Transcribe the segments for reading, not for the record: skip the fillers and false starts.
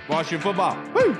Washington football. Woo!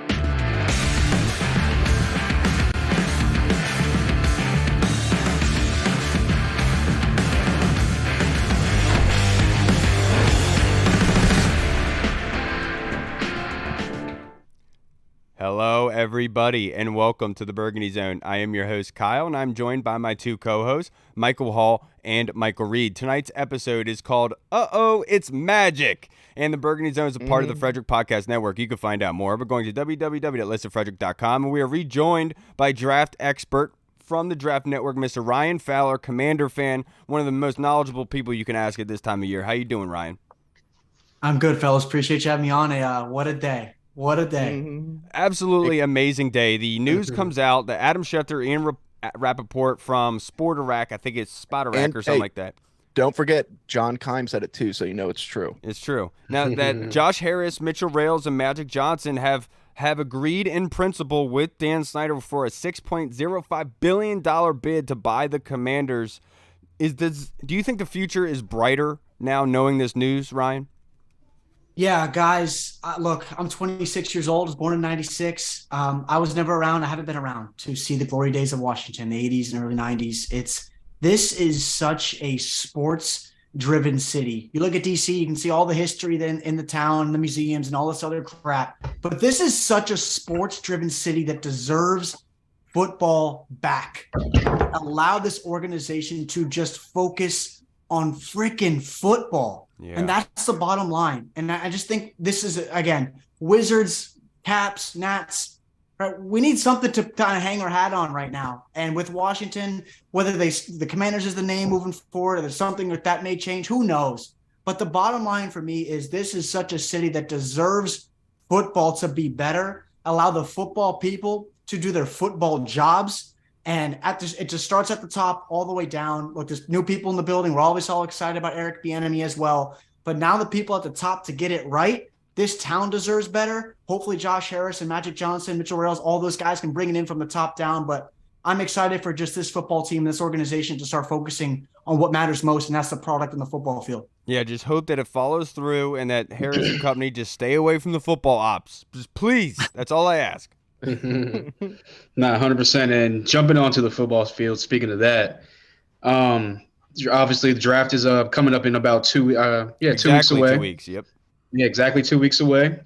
Hello, everybody, and welcome to the Burgundy Zone. I am your host, Kyle, and I'm joined by my two co-hosts, Michael Hall and Michael Reed. Tonight's episode is called Uh-Oh, It's Magic, and the Burgundy Zone is a part of the Frederick Podcast Network. You can find out more by going to www.listofrederick.com, and we are rejoined by draft expert from the Draft Network, Mr. Ryan Fowler, Commander fan, one of the most knowledgeable people you can ask at this time of year. How you doing, Ryan? I'm good, fellas. Appreciate you having me on. What a day. What a day. Absolutely amazing day. The news comes out that Adam Schefter, Ian Rappaport from Sporterack, I think it's Spoterack or something like that. Don't forget, John Kime said it too, so you know it's true. It's true. Now that Josh Harris, Mitchell Rales, and Magic Johnson have agreed in principle with Dan Snyder for a $6.05 billion bid to buy the Commanders. Do you think the future is brighter now knowing this news, Ryan? Yeah, guys, look, I'm 26 years old. I was born in 96. I was never around. I haven't been around to see the glory days of Washington, the 80s and early 90s. This is such a sports-driven city. You look at D.C., you can see all the history in the town, the museums, and all this other crap. But this is such a sports-driven city that deserves football back. Allow this organization to just focus on freaking football. Yeah. And that's the bottom line. And I just think this is, again, Wizards, Caps, Nats, right? We need something to kind of hang our hat on right now. And with Washington, whether the Commanders is the name moving forward, or there's something that may change, who knows? But the bottom line for me is this is such a city that deserves football to be better, allow the football people to do their football jobs. And it just starts at the top all the way down. Look, there's new people in the building. We're always all excited about Eric Bieniemy as well. But now the people at the top to get it right, this town deserves better. Hopefully Josh Harris and Magic Johnson, Mitchell Rales, all those guys can bring it in from the top down. But I'm excited for just this football team, this organization to start focusing on what matters most, and that's the product in the football field. Yeah, just hope that it follows through and that Harris and company just stay away from the football ops. Just please. That's all I ask. Not 100%. And jumping onto the football field, speaking of that, obviously the draft is coming up in about 2 weeks away. 2 weeks, yep. Yeah, exactly 2 weeks away.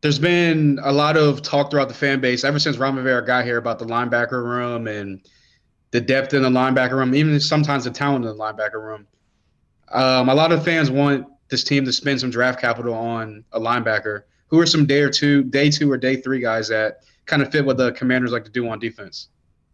There's been a lot of talk throughout the fan base ever since Ron Rivera got here about the linebacker room and the depth in the linebacker room, even sometimes the talent in the linebacker room. A lot of fans want this team to spend some draft capital on a linebacker. Who are some day two or day three guys that kind of fit what the Commanders like to do on defense?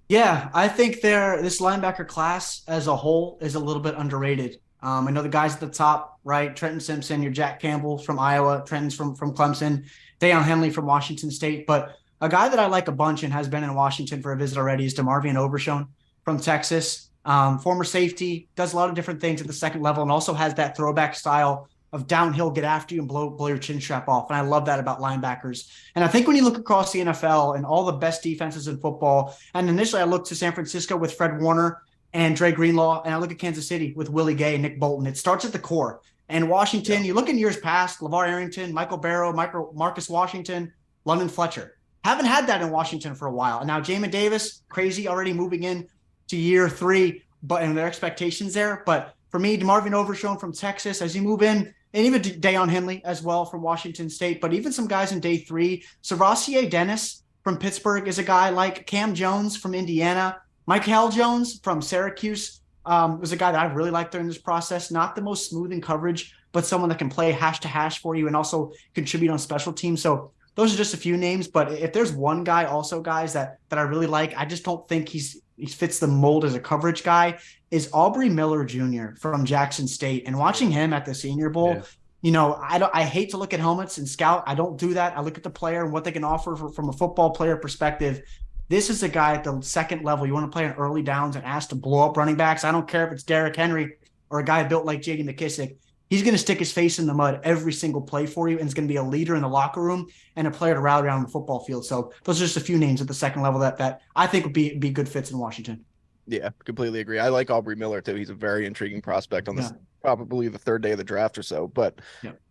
Yeah, I think this linebacker class as a whole is a little bit underrated. I know the guys at the top, right? Trenton Simpson, your Jack Campbell from Iowa, Trenton's from Clemson, Deion Henley from Washington State. But a guy that I like a bunch and has been in Washington for a visit already is DeMarvion Overshown from Texas. Former safety, does a lot of different things at the second level and also has that throwback style of downhill, get after you and blow your chin strap off. And I love that about linebackers. And I think when you look across the NFL and all the best defenses in football, and initially I looked to San Francisco with Fred Warner and Dre Greenlaw, and I look at Kansas City with Willie Gay and Nick Bolton. It starts at the core. And Washington, You look in years past, LeVar Arrington, Michael Barrow, Marcus Washington, London Fletcher. Haven't had that in Washington for a while. And now Jamin Davis, crazy, already moving in to year 3, and their expectations there. But for me, DeMarvion Overshown from Texas, as you move in, and even Deion Henley as well from Washington State, but even some guys in day 3. Savassier Dennis from Pittsburgh is a guy like Cam Jones from Indiana. Michael Jones from Syracuse was a guy that I really liked during this process. Not the most smooth in coverage, but someone that can play hash to hash for you and also contribute on special teams. So those are just a few names. But if there's one guy also, guys, that I really like, I just don't think he fits the mold as a coverage guy, is Aubrey Miller Jr. from Jackson State. And watching him at the Senior Bowl, I hate to look at helmets and scout. I don't do that. I look at the player and what they can offer from a football player perspective. This is a guy at the second level. You want to play on early downs and ask to blow up running backs. I don't care if it's Derrick Henry or a guy built like J.D. McKissick. He's going to stick his face in the mud every single play for you, and is going to be a leader in the locker room and a player to rally around the football field. So those are just a few names at the second level that I think would be good fits in Washington. Yeah, completely agree. I like Aubrey Miller too. He's a very intriguing prospect on this, probably the third day of the draft or so. But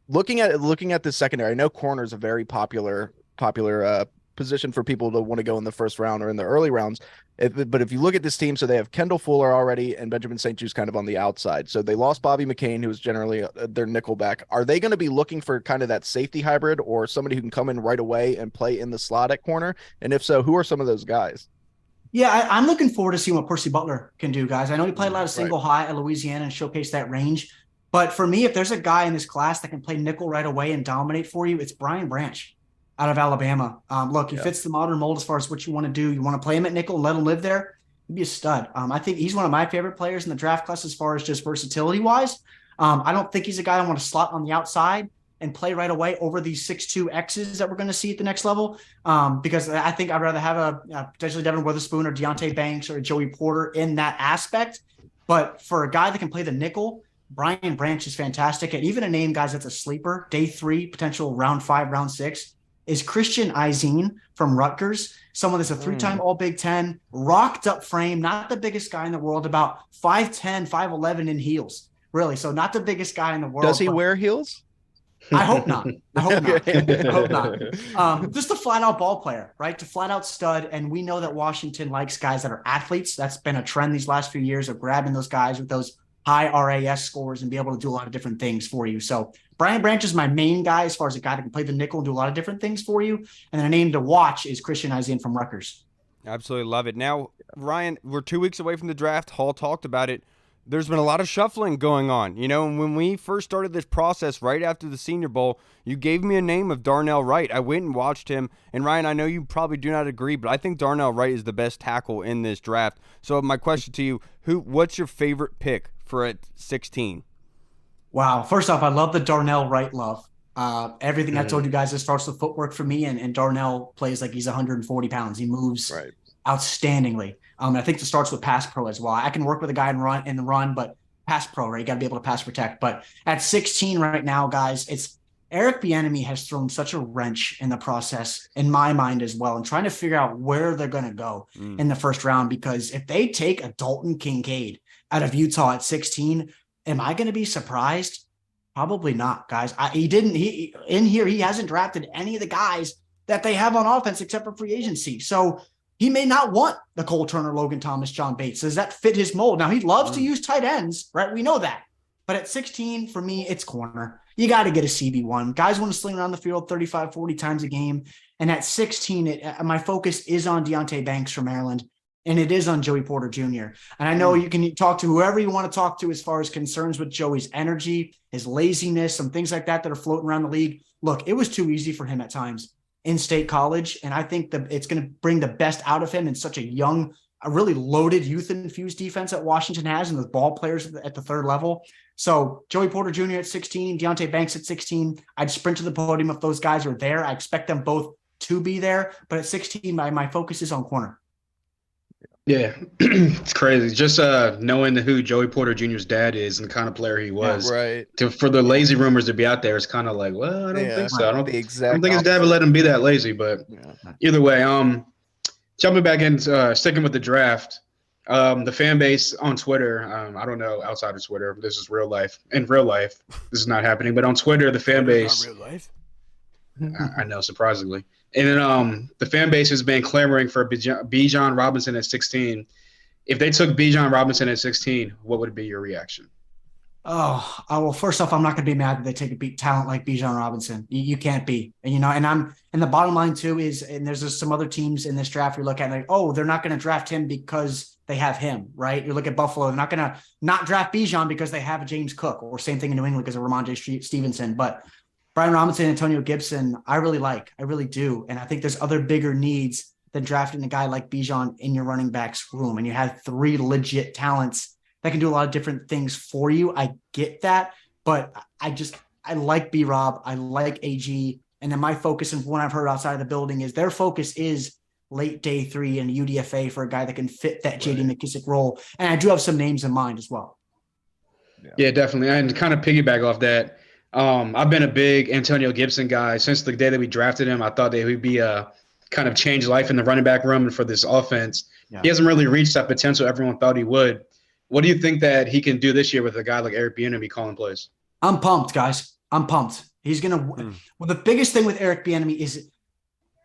looking at the secondary, I know corner is a very popular position for people to want to go in the first round or in the early rounds. But if you look at this team, so they have Kendall Fuller already and Benjamin St. Juste kind of on the outside. So they lost Bobby McCain, who was generally their nickel back. Are they going to be looking for kind of that safety hybrid or somebody who can come in right away and play in the slot at corner? And if so, who are some of those guys? Yeah, I'm looking forward to seeing what Percy Butler can do, guys. I know he played a lot of single high at Louisiana and showcased that range. But for me, if there's a guy in this class that can play nickel right away and dominate for you, it's Brian Branch out of Alabama. Look, he fits the modern mold as far as what you want to do. You want to play him at nickel and let him live there. He'd be a stud. I think he's one of my favorite players in the draft class as far as just versatility wise. I don't think he's a guy I want to slot on the outside and play right away over these 6'2 X's that we're going to see at the next level. Because I think I'd rather have a potentially Devin Witherspoon or Deontay Banks or Joey Porter in that aspect. But for a guy that can play the nickel, Brian Branch is fantastic. And even a name, guys, that's a sleeper, day 3, potential round 5, round 6, is Christian Izine from Rutgers. Someone that's a 3-time All Big Ten, rocked up frame, not the biggest guy in the world, about 5'10", 5'11" in heels, really. So not the biggest guy in the world. Does he wear heels? I hope not. I hope not. Just a flat out ball player, right? To flat out stud. And we know that Washington likes guys that are athletes. That's been a trend these last few years of grabbing those guys with those high RAS scores and be able to do a lot of different things for you. So Brian Branch is my main guy as far as a guy that can play the nickel and do a lot of different things for you. And then a name to watch is Christian Izine from Rutgers. Absolutely love it. Now, Ryan, we're 2 weeks away from the draft. Hall talked about it. There's been a lot of shuffling going on. You know, when we first started this process right after the Senior Bowl, you gave me a name of Darnell Wright. I went and watched him. And, Ryan, I know you probably do not agree, but I think Darnell Wright is the best tackle in this draft. So my question to you, what's your favorite pick for at 16? Wow. First off, I love the Darnell Wright love. Everything I told you guys, it starts with footwork for me, and Darnell plays like he's 140 pounds. He moves outstandingly. I think it starts with pass pro as well. I can work with a guy in the run, but pass pro, right? You got to be able to pass protect. But at 16 right now, guys, it's Eric Bieniemy has thrown such a wrench in the process in my mind as well, and trying to figure out where they're going to go in the first round. Because if they take a Dalton Kincaid out of Utah at 16, am I going to be surprised? Probably not, guys. He hasn't drafted any of the guys that they have on offense except for free agency. So he may not want the Cole Turner, Logan Thomas, John Bates. Does that fit his mold? Now, he loves to use tight ends, right? We know that. But at 16, for me, it's corner. You got to get a CB1. Guys want to sling around the field 35, 40 times a game. And at 16, my focus is on Deontay Banks from Maryland, and it is on Joey Porter Jr. And I know you can talk to whoever you want to talk to as far as concerns with Joey's energy, his laziness, some things like that are floating around the league. Look, it was too easy for him at times in State College, and I think that it's going to bring the best out of him in such a young, a really loaded, youth-infused defense that Washington has, and with ball players at the third level. So Joey Porter Jr. at 16, Deontay Banks at 16. I'd sprint to the podium if those guys are there. I expect them both to be there, but at 16, my focus is on corner. Yeah, it's crazy. Just knowing who Joey Porter Jr.'s dad is and the kind of player he was. Yeah, right. For the lazy rumors to be out there, it's kind of like, well, I don't think so. I don't think his dad would let him be that lazy. But either way, jumping back in, sticking with the draft, the fan base on Twitter, I don't know outside of Twitter. This is real life. In real life, this is not happening. But on Twitter, the fan base. Not real life. I know, surprisingly. And then the fan base has been clamoring for Bijan Robinson at 16. If they took Bijan Robinson at 16, what would be your reaction? Well, first off, I'm not going to be mad that they take a talent like Bijan Robinson. You can't be. And, and the bottom line too is, and there's just some other teams in this draft you look at like, they're not going to draft him because they have him, right? You look at Buffalo, they're not going to not draft Bijan because they have a James Cook, or same thing in New England because of Ramondre Stevenson. But Brian Robinson, Antonio Gibson, I really do. And I think there's other bigger needs than drafting a guy like Bijan in your running backs room. And you have 3 legit talents that can do a lot of different things for you. I get that, but I like B-Rob. I like AG. And then my focus, and what I've heard outside of the building, is their focus is late day 3 and UDFA for a guy that can fit that JD McKissick role. And I do have some names in mind as well. Yeah, definitely. And to kind of piggyback off that, I've been a big Antonio Gibson guy since the day that we drafted him. I thought that he'd be a kind of change life in the running back room and for this offense. Yeah. He hasn't really reached that potential everyone thought he would. What do you think that he can do this year with a guy like Eric Bieniemy calling plays? I'm pumped, guys. I'm pumped. He's going to well, the biggest thing with Eric Bieniemy is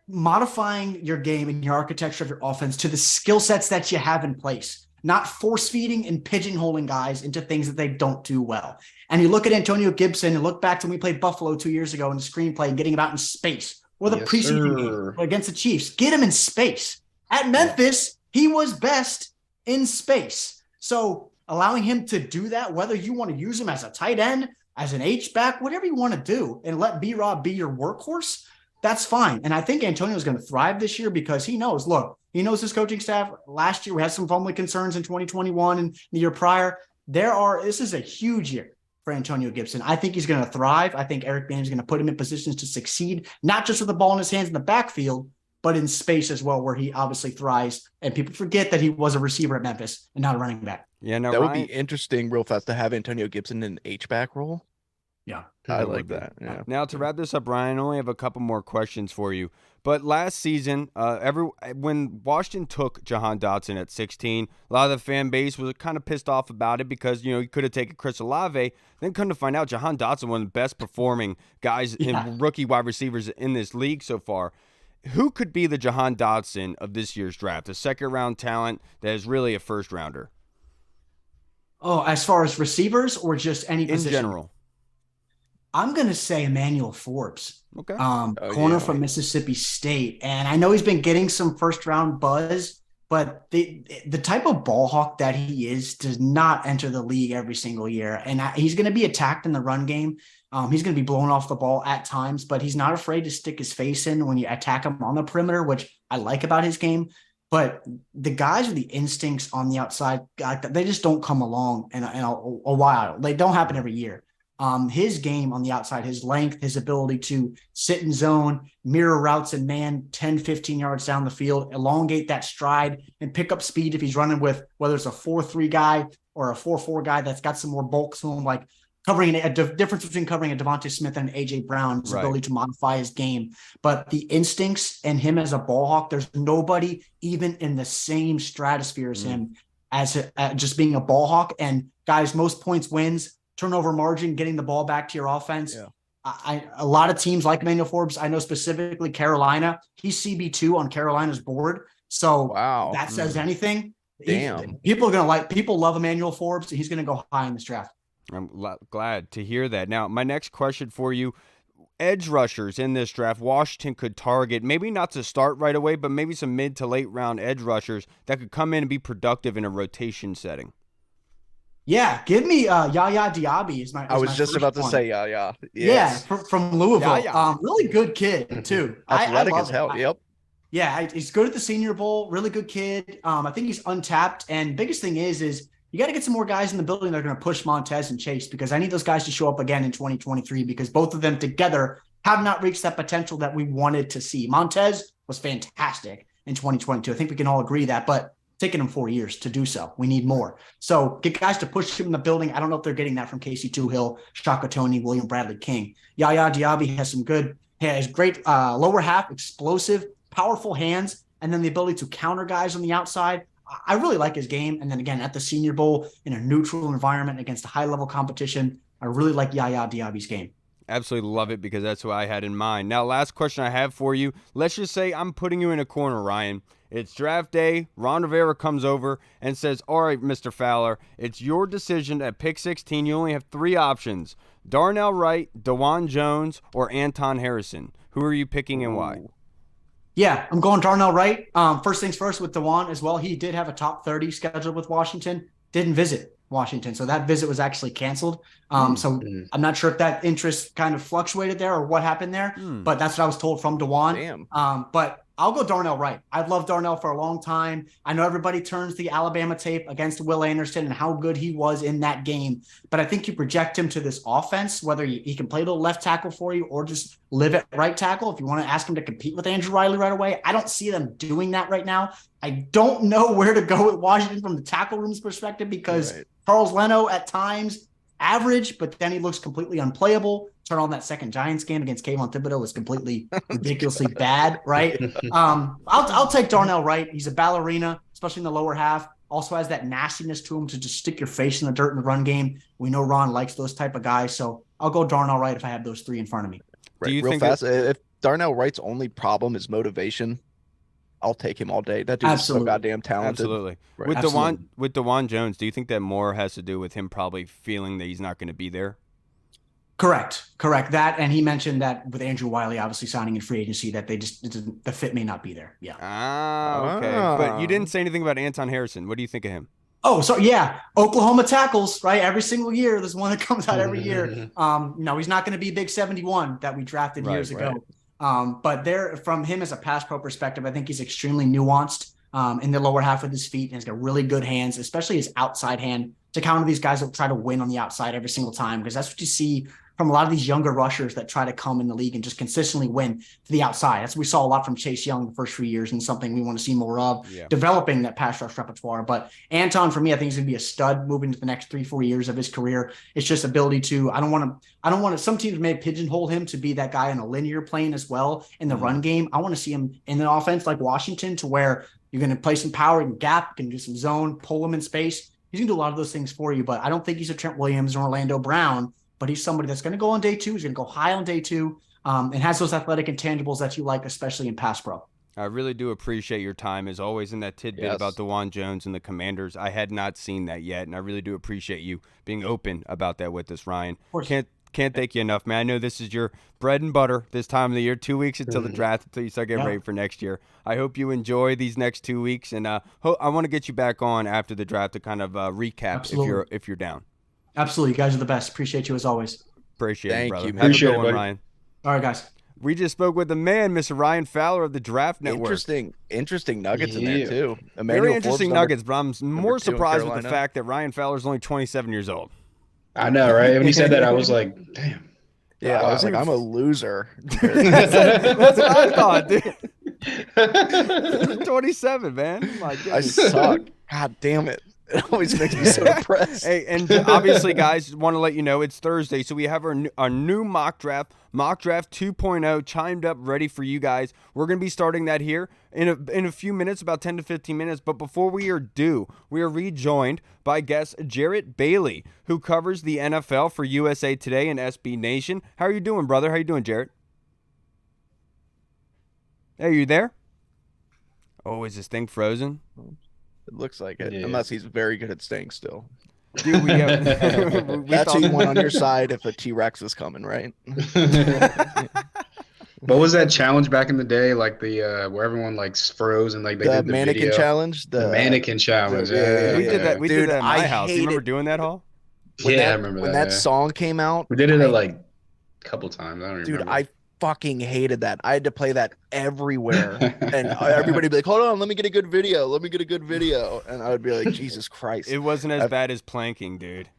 modifying your game and your architecture of your offense to the skill sets that you have in place, not force feeding and pigeonholing guys into things that they don't do well. And you look at Antonio Gibson and look back to when we played Buffalo 2 years ago in the screenplay and getting him out in space, or the preseason game against the Chiefs. Get him in space. At Memphis, he was best in space. So allowing him to do that, whether you want to use him as a tight end, as an H-back, whatever you want to do, and let B-Rob be your workhorse, that's fine. And I think Antonio is going to thrive this year because he knows his coaching staff. Last year, we had some fumbling concerns in 2021 and the year prior. This is a huge year for Antonio Gibson. I think he's going to thrive. I think Eric Bieniemy is going to put him in positions to succeed, not just with the ball in his hands in the backfield, but in space as well, where he obviously thrives. And people forget that he was a receiver at Memphis and not a running back. Yeah, no, that would be interesting real fast to have Antonio Gibson in an H-back role. Yeah. I like that. Yeah. Now, to wrap this up, Ryan, I only have a couple more questions for you. But last season, when Washington took Jahan Dotson at 16, a lot of the fan base was kind of pissed off about it because, he could have taken Chris Olave. Then come to find out, Jahan Dotson, one of the best performing guys in rookie wide receivers in this league so far. Who could be the Jahan Dotson of this year's draft, a second-round talent that is really a first-rounder? Oh, as far as receivers or just any position? In general. I'm going to say Emmanuel Forbes, okay, corner from Mississippi State. And I know he's been getting some first-round buzz, but the type of ball hawk that he is does not enter the league every single year. And he's going to be attacked in the run game. He's going to be blown off the ball at times, but he's not afraid to stick his face in when you attack him on the perimeter, which I like about his game. But the guys with the instincts on the outside, they just don't come along in a while. They don't happen every year. His game on the outside, his length, his ability to sit in zone, mirror routes and man 10, 15 yards down the field, elongate that stride and pick up speed if he's running with whether it's a 4-3 guy or a 4-4 guy that's got some more bulk to him, like covering a difference between covering a Devontae Smith and an A.J. Brown, his ability to modify his game. But the instincts and him as a ball hawk, there's nobody even in the same stratosphere as him as just being a ball hawk. And guys, most points wins, turnover margin, getting the ball back to your offense. Yeah. A lot of teams like Emmanuel Forbes, I know specifically Carolina, he's CB2 on Carolina's board. So that says anything. Damn. People love Emmanuel Forbes, and he's going to go high in this draft. I'm glad to hear that. Now, my next question for you, edge rushers in this draft, Washington could target, maybe not to start right away, but maybe some mid to late round edge rushers that could come in and be productive in a rotation setting. Yeah, give me Yaya Diaby is my. I was just about to say Yaya. Yes. Yeah, from Louisville. Yaya. Really good kid too. Athletic as hell. Yep. Yeah, he's good at the Senior Bowl. Really good kid. I think he's untapped. And biggest thing is you got to get some more guys in the building that are going to push Montez and Chase, because I need those guys to show up again in 2023, because both of them together have not reached that potential that we wanted to see. Montez was fantastic in 2022. I think we can all agree that, but taking him 4 years to do so. We need more. So get guys to push him in the building. I don't know if they're getting that from Casey Toohill, Shaka Toney, William Bradley King. Yaya Diaby has great lower half, explosive, powerful hands, and then the ability to counter guys on the outside. I really like his game. And then again, at the Senior Bowl in a neutral environment against a high-level competition, I really like Yaya Diaby's game. Absolutely love it, because that's what I had in mind. Now, last question I have for you. Let's just say I'm putting you in a corner, Ryan. It's draft day. Ron Rivera comes over and says, all right, Mr. Fowler, it's your decision at pick 16. You only have 3 options: Darnell Wright, DeJuan Jones, or Anton Harrison. Who are you picking and why? Yeah, I'm going Darnell Wright. First things first with DeJuan as well. He did have a top 30 scheduled with Washington. Didn't visit Washington, so that visit was actually canceled. So I'm not sure if that interest kind of fluctuated there or what happened there, but that's what I was told from DeJuan. But I'll go Darnell Wright. I've loved Darnell for a long time. I know everybody turns the Alabama tape against Will Anderson and how good he was in that game, but I think you project him to this offense, whether he can play the left tackle for you or just live at right tackle. If you want to ask him to compete with Andrew Riley right away, I don't see them doing that right now. I don't know where to go with Washington from the tackle room's perspective, because Charles Leno at times average, but then he looks completely unplayable. Turn on that second Giants game against Kayvon Thibodeau was completely ridiculously bad, right? I'll take Darnell Wright. He's a ballerina, especially in the lower half. Also has that nastiness to him to just stick your face in the dirt in the run game. We know Ron likes those type of guys, so I'll go Darnell Wright if I have those three in front of me. Right. Do you Real think fast, if Darnell Wright's only problem is motivation, I'll take him all day. That dude is so Absolutely. goddamn talented. Absolutely. Right. With Absolutely. DeJuan Jones, do you think that more has to do with him probably feeling that he's not going to be there? Correct. That, and he mentioned that with Andrew Wiley obviously signing in free agency, that the fit may not be there. Yeah. Okay. But you didn't say anything about Anton Harrison. What do you think of him? Oh, so yeah, Oklahoma tackles, right? Every single year, there's one that comes out every year. No, he's not going to be big 71 that we drafted years ago. But there, from him as a pass pro perspective, I think he's extremely nuanced in the lower half of his feet, and he's got really good hands, especially his outside hand to counter these guys that try to win on the outside every single time, because that's what you see from a lot of these younger rushers that try to come in the league and just consistently win to the outside. That's what we saw a lot from Chase Young the first few years, and something we want to see more of, developing that pass rush repertoire. But Anton, for me, I think he's going to be a stud moving to the next 3-4 years of his career. It's just ability to, I don't want to, some teams may pigeonhole him to be that guy in a linear plane as well in the run game. I want to see him in an offense like Washington, to where you're going to play some power and gap, can do some zone, pull him in space. He's going to do a lot of those things for you, but I don't think he's a Trent Williams or Orlando Brown. But he's somebody that's going to go on day 2. He's going to go high on day 2, and has those athletic intangibles that you like, especially in pass pro. I really do appreciate your time, as always, in that tidbit about DeJuan Jones and the Commanders. I had not seen that yet, and I really do appreciate you being open about that with us, Ryan. Can't thank you enough, man. I know this is your bread and butter this time of the year, 2 weeks until the draft, until you start getting ready for next year. I hope you enjoy these next 2 weeks, and I want to get you back on after the draft to kind of recap if you're down. Absolutely. You guys are the best. Appreciate you as always. Appreciate it, brother. Thank you. Have a Appreciate good it, one, buddy. Ryan. All right, guys. We just spoke with the man, Mr. Ryan Fowler of the Draft Network. Interesting nuggets in there too. Very interesting nuggets, but I'm more two in surprised with the Carolina. fact that Ryan Fowler's only 27 yeyears old. I know, right? When he said that, I was like, damn. Yeah, I was like, I'm a loser. That's what I thought, dude. 27, man. My I goodness. suck. God damn it. It always makes me so depressed. Hey, and obviously, guys, want to let you know it's Thursday, so we have our new mock draft 2.0, chimed up, ready for you guys. We're going to be starting that here in a few minutes, about 10 to 15 minutes. But before we are due, we are rejoined by guest Jarrett Bailey, who covers the NFL for USA Today and SB Nation. How are you doing, brother? How you doing, Jarrett? Hey, you there? Oh, is this thing frozen? It looks like it, Yeah. unless he's very good at staying still. Dude, we have. That's who you want on your side if a T-Rex is coming, right? What was that challenge back in the day? Like the where everyone like froze and like they The did the mannequin video? challenge. The mannequin challenge. yeah, We did that. We Dude, did that at my I house. You remember hated- doing that, Hall? When Yeah, that, I remember when that. that yeah. song came out. We did it like a couple times. I don't Dude, remember. I fucking hated that. I had to play that everywhere, and everybody would be like, "Hold on, let me get a good video. Let me get a good video," and I would be like, "Jesus Christ!" It wasn't as bad as planking, dude.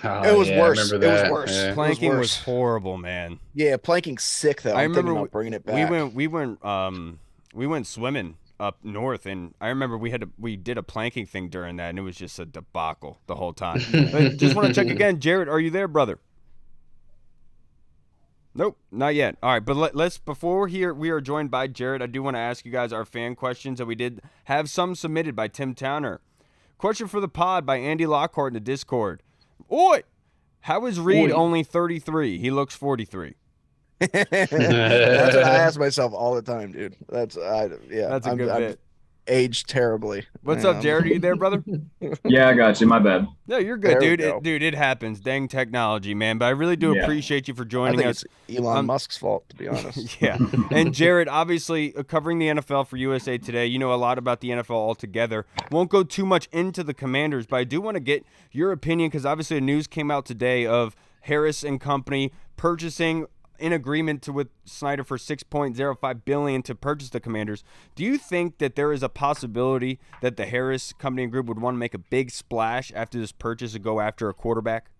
Oh, it was yeah, I worse. remember It was that, worse. yeah. Planking was worse. horrible, man. Yeah, planking's sick though. I I'm thinking remember about bringing it back. we went swimming up north, and I remember we did a planking thing during that, and it was just a debacle the whole time. But just want to check again, Jarrett, are you there, brother? Nope, not yet. All right, but let's before we are joined by Jarrett, I do want to ask you guys our fan questions that we did have some submitted by Tim Towner. Question for the pod by Andy Lockhart in the Discord. Oi, how is Reed only 33? He looks 43. That's what I ask myself all the time, dude. That's a good bit. Aged terribly. What's up, Jared? Are you there, brother? Yeah, I got you. My bad. No, you're good, There we dude. go. It happens. Dang technology, man. But I really do Yeah. appreciate you for I joining think us. it's Elon Musk's fault, to be honest. Yeah. And Jared, obviously covering the NFL for USA Today, you know a lot about the NFL altogether. Won't go too much into the Commanders, but I do want to get your opinion because obviously the news came out today of Harris and company purchasing in agreement with Snyder for $6.05 billion to purchase the Commanders. Do you think that there is a possibility that the Harris Company and Group would want to make a big splash after this purchase and go after a quarterback?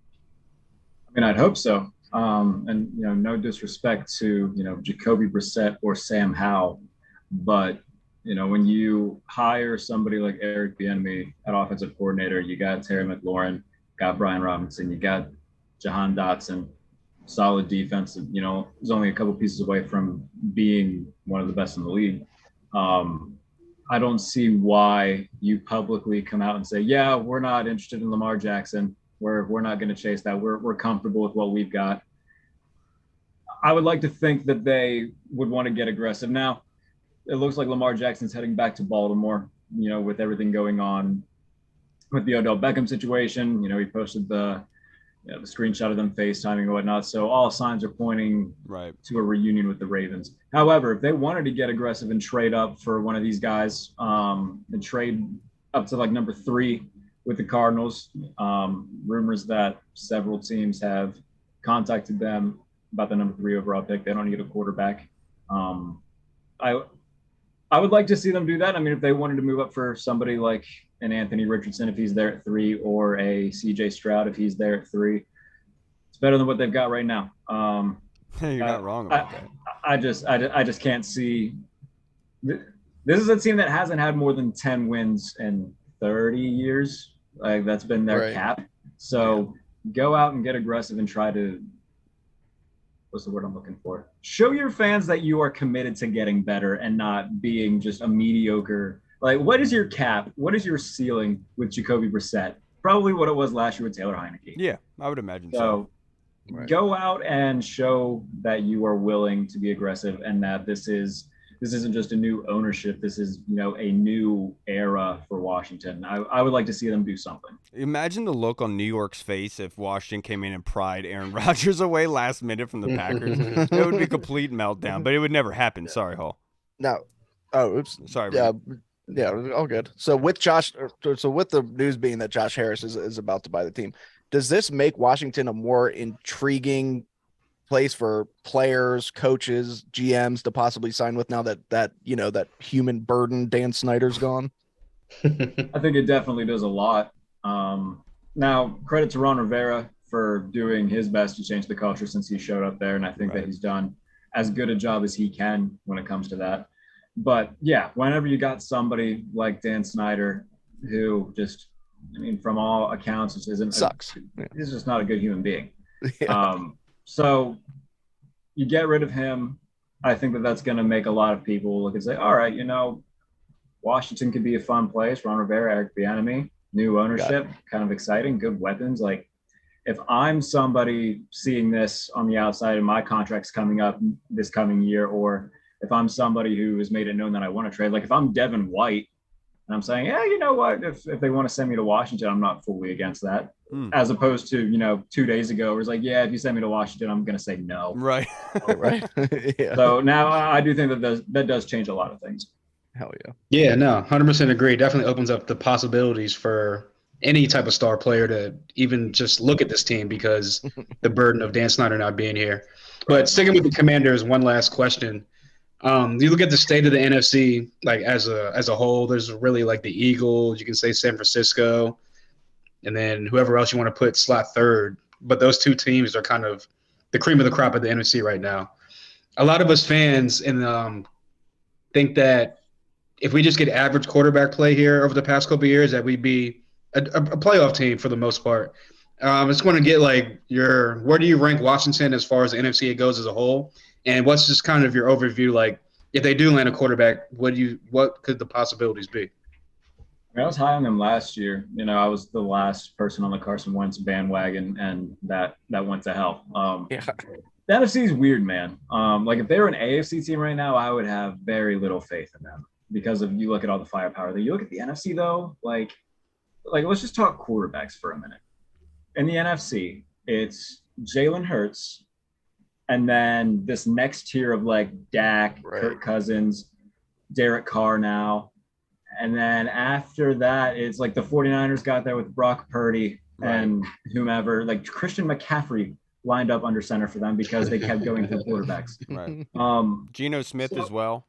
I mean, I'd hope so. And no disrespect to Jacoby Brissett or Sam Howell, but when you hire somebody like Eric Bieniemy at offensive coordinator, you got Terry McLaurin, got Brian Robinson, you got Jahan Dotson. Solid defense, is only a couple pieces away from being one of the best in the league. I don't see why you publicly come out and say, yeah, we're not interested in Lamar Jackson. We're not going to chase that. We're comfortable with what we've got. I would like to think that they would want to get aggressive. Now, it looks like Lamar Jackson's heading back to Baltimore, with everything going on with the Odell Beckham situation. He posted the screenshot of them FaceTiming and whatnot. So all signs are pointing to a reunion with the Ravens. However, if they wanted to get aggressive and trade up for one of these guys, and trade up to like number 3 with the Cardinals, rumors that several teams have contacted them about the number 3 overall pick. They don't need a quarterback. I would like to see them do that. I mean, if they wanted to move up for somebody like an Anthony Richardson, if he's there at 3, or a CJ Stroud, if he's there at 3, it's better than what they've got right now. You're not wrong about that. I just can't see. This is a team that hasn't had more than 10 wins in 30 years. Like, that's been their cap. So go out and get aggressive and try to, what's the word I'm looking for? Show your fans that you are committed to getting better and not being just a mediocre. Like, what is your cap? What is your ceiling with Jacoby Brissett? Probably what it was last year with Taylor Heineke. Yeah, I would imagine so. Go out and show that you are willing to be aggressive, and that this isn't just a new ownership. This is, a new era for Washington. I would like to see them do something. Imagine the look on New York's face if Washington came in and pried Aaron Rodgers away last minute from the Packers. It would be a complete meltdown, but it would never happen. Sorry, Hall. No. Oh, oops. Sorry. Yeah, all good. So with the news being that Josh Harris is about to buy the team, does this make Washington a more intriguing place for players, coaches, GMs to possibly sign with now that human burden Dan Snyder's gone? I think it definitely does a lot. Now, credit to Ron Rivera for doing his best to change the culture since he showed up there, and I think that he's done as good a job as he can when it comes to that. But yeah, whenever you got somebody like Dan Snyder, who just, from all accounts, just sucks. He's just not a good human being. Yeah. So you get rid of him. I think that that's going to make a lot of people look and say, all right, Washington could be a fun place. Ron Rivera, Eric Bieniemy, new ownership, kind of exciting, good weapons. Like, if I'm somebody seeing this on the outside and my contract's coming up this coming year, or if I'm somebody who has made it known that I want to trade, like if I'm Devin White and I'm saying, yeah, you know what, if they want to send me to Washington, I'm not fully against that. As opposed to, 2 days ago, it was like, yeah, if you send me to Washington, I'm going to say no. Right. Right. Yeah. So now I do think that does change a lot of things. Hell yeah. Yeah, no, 100% agree. Definitely opens up the possibilities for any type of star player to even just look at this team because the burden of Dan Snyder not being here. But sticking with the Commanders, one last question. You look at the state of the NFC, like as a whole, there's really like the Eagles, you can say San Francisco, and then whoever else you want to put slot third. But those two teams are kind of the cream of the crop of the NFC right now. A lot of us fans think that if we just get average quarterback play here over the past couple of years, that we'd be a playoff team for the most part. I just want to get where do you rank Washington as far as the NFC goes as a whole? And what's just kind of your overview? Like, if they do land a quarterback, what could the possibilities be? I was high on them last year. I was the last person on the Carson Wentz bandwagon, and that went to hell. The NFC is weird, man. Like, if they were an AFC team right now, I would have very little faith in them because of you look at all the firepower. You look at the NFC though, like let's just talk quarterbacks for a minute. In the NFC, it's Jalen Hurts, and then this next tier of like Dak, Kirk Cousins, Derek Carr now. And then after that, it's like the 49ers got there with Brock Purdy and whomever, like Christian McCaffrey lined up under center for them because they kept going through quarterbacks. Right. Geno Smith as well.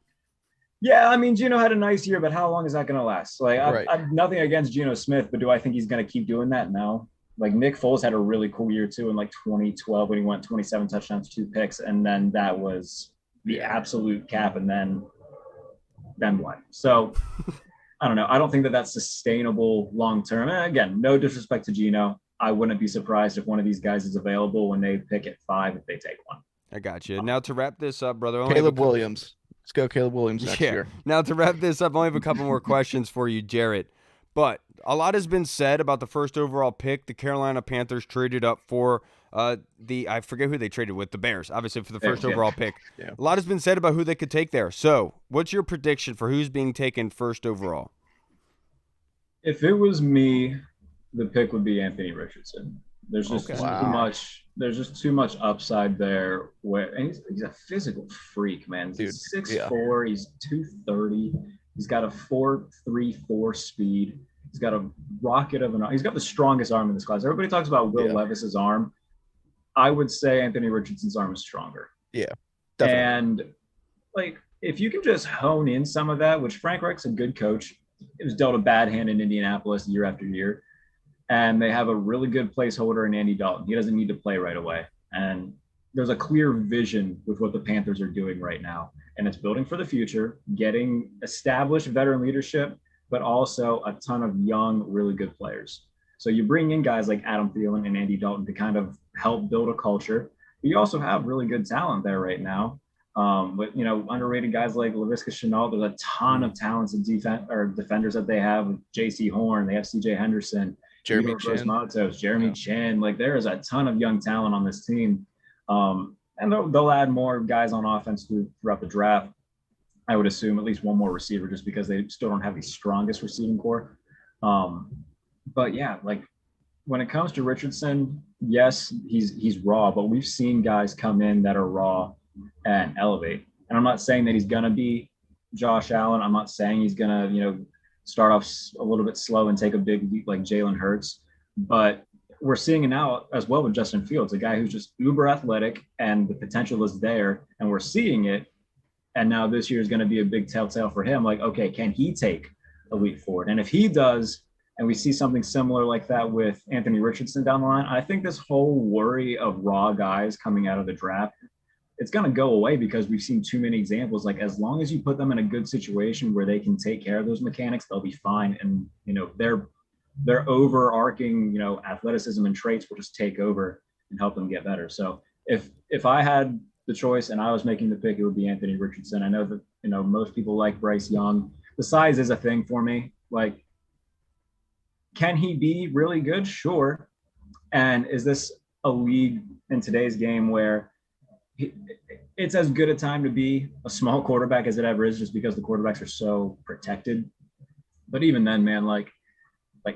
Yeah, I mean, Geno had a nice year, but how long is that going to last? Like, I've nothing against Geno Smith, but do I think he's going to keep doing that? No. Like, Nick Foles had a really cool year too in like 2012 when he went 27 touchdowns, 2 picks, and then that was the absolute cap. And then what? So I don't know. I don't think that that's sustainable long term. And again, no disrespect to Geno. I wouldn't be surprised if one of these guys is available when they pick at 5 if they take one. I got you. Now to wrap this up, brother. Caleb Williams. Let's go Caleb Williams next year. Now, to wrap this up, I only have a couple more questions for you, Jarrett. But a lot has been said about the first overall pick. The Carolina Panthers traded up for I forget who they traded with, the Bears, obviously, for the first overall pick. Yeah. A lot has been said about who they could take there. So what's your prediction for who's being taken first overall? If it was me, the pick would be Anthony Richardson. There's just too much. There's just too much upside there. And he's a physical freak, man. He's 6'4", he's 230. He's got a 4.34 speed. He's got a rocket of an arm. He's got the strongest arm in this class. Everybody talks about Will Levis's arm. I would say Anthony Richardson's arm is stronger. Yeah, definitely. And like, if you can just hone in some of that, which Frank Reich's a good coach. It was dealt a bad hand in Indianapolis year after year. And they have a really good placeholder in Andy Dalton. He doesn't need to play right away. And there's a clear vision with what the Panthers are doing right now. And it's building for the future, getting established veteran leadership, but also a ton of young, really good players. So you bring in guys like Adam Thielen and Andy Dalton to kind of help build a culture. But you also have really good talent there right now. But, underrated guys like Laviska Shenault. There's a ton of talents and defenders that they have. J.C. Horn, they have C.J. Henderson, Jeremy Chin. Like, there is a ton of young talent on this team. And they'll add more guys on offense throughout the draft. I would assume at least one more receiver, just because they still don't have the strongest receiving core. But yeah, like, when it comes to Richardson, yes, he's raw, but we've seen guys come in that are raw and elevate. And I'm not saying that he's going to be Josh Allen. I'm not saying he's going to, start off a little bit slow and take a big leap like Jalen Hurts. But we're seeing it now as well with Justin Fields, a guy who's just uber athletic, and the potential is there, and we're seeing it. And now this year is going to be a big telltale for him. Like, okay, can he take a leap forward? And if he does, and we see something similar like that with Anthony Richardson down the line, I think this whole worry of raw guys coming out of the draft, it's going to go away, because we've seen too many examples. Like, as long as you put them in a good situation where they can take care of those mechanics, they'll be fine. And, their overarching, athleticism and traits will just take over and help them get better. So if I had the choice and I was making the pick, it would be Anthony Richardson. I know that, most people like Bryce Young. The size is a thing for me. Like, can he be really good? Sure. And is this a league in today's game where it's as good a time to be a small quarterback as it ever is, just because the quarterbacks are so protected? But even then, man, like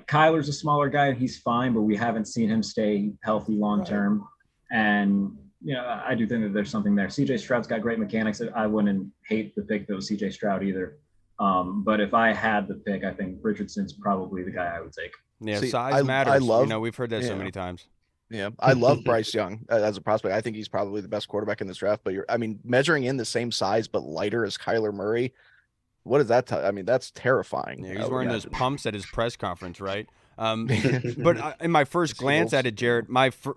Kyler's a smaller guy. He's fine, but we haven't seen him stay healthy long-term. Right. And, I do think that there's something there. CJ Stroud's got great mechanics. I wouldn't hate the pick that was CJ Stroud either. But if I had the pick, I think Richardson's probably the guy I would take. Yeah, size matters. We've heard that so many times. Yeah, I love Bryce Young as a prospect. I think he's probably the best quarterback in this draft. But measuring in the same size but lighter as Kyler Murray, what does that tell? That's terrifying. Yeah, he's wearing those pumps at his press conference, right? But in my first glance at it, Jarrett,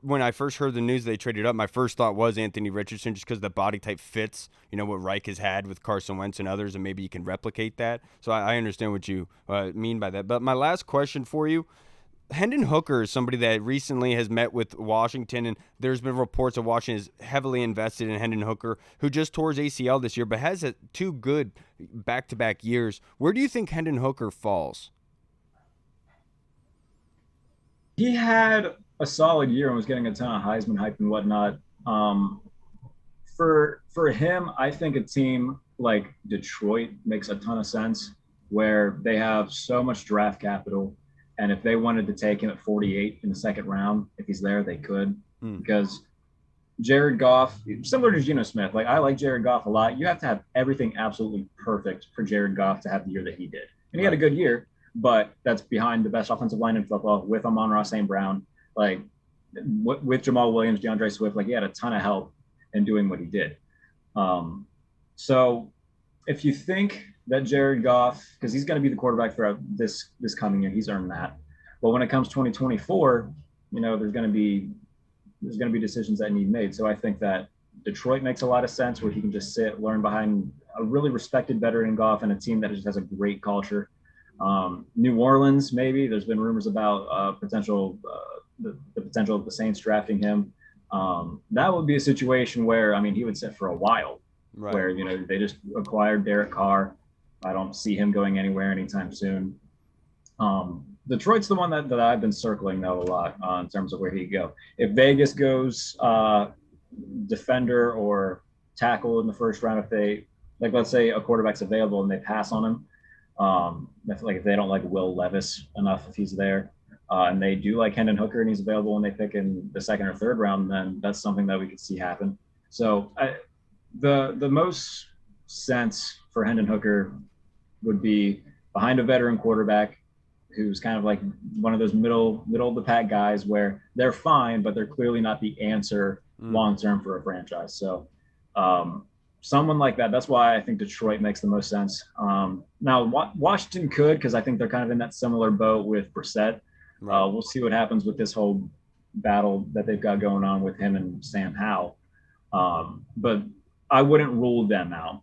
when I first heard the news they traded up, my first thought was Anthony Richardson, just because the body type fits, what Reich has had with Carson Wentz and others, and maybe you can replicate that. So I understand what you mean by that. But my last question for you, Hendon Hooker is somebody that recently has met with Washington, and there's been reports that Washington is heavily invested in Hendon Hooker, who just tore his ACL this year, but has two good back-to-back years. Where do you think Hendon Hooker falls? He had a solid year and was getting a ton of Heisman hype and whatnot. For him, I think a team like Detroit makes a ton of sense, where they have so much draft capital. And if they wanted to take him at 48 in the second round, if he's there, they could. Because Jared Goff, similar to Geno Smith, like, I like Jared Goff a lot. You have to have everything absolutely perfect for Jared Goff to have the year that he did. And he had a good year, but that's behind the best offensive line in football, with Amon-Ra St. Brown, like, with Jamal Williams, DeAndre Swift. Like, he had a ton of help in doing what he did. So if you think that Jared Goff, because he's going to be the quarterback throughout this coming year, he's earned that. But when it comes 2024, there's going to be decisions that need made. So I think that Detroit makes a lot of sense, where he can just sit, learn behind a really respected veteran Goff and a team that just has a great culture. New Orleans, maybe. There's been rumors about the potential of the Saints drafting him. That would be a situation where, he would sit for a while. Right. where, they just acquired Derek Carr. I don't see him going anywhere anytime soon. Detroit's the one that I've been circling though a lot in terms of where he'd go. If Vegas goes defender or tackle in the first round, if they, like, let's say a quarterback's available and they pass on him, if they don't like Will Levis enough, if he's there, and they do like Hendon Hooker and he's available and they pick in the second or third round, then that's something that we could see happen. So the most sense for Hendon Hooker would be behind a veteran quarterback who's kind of like one of those middle of the pack guys where they're fine, but they're clearly not the answer long-term for a franchise. So someone like that, that's why I think Detroit makes the most sense. Now Washington could, because I think they're kind of in that similar boat with Brissett. Right. We'll see what happens with this whole battle that they've got going on with him and Sam Howell. But I wouldn't rule them out.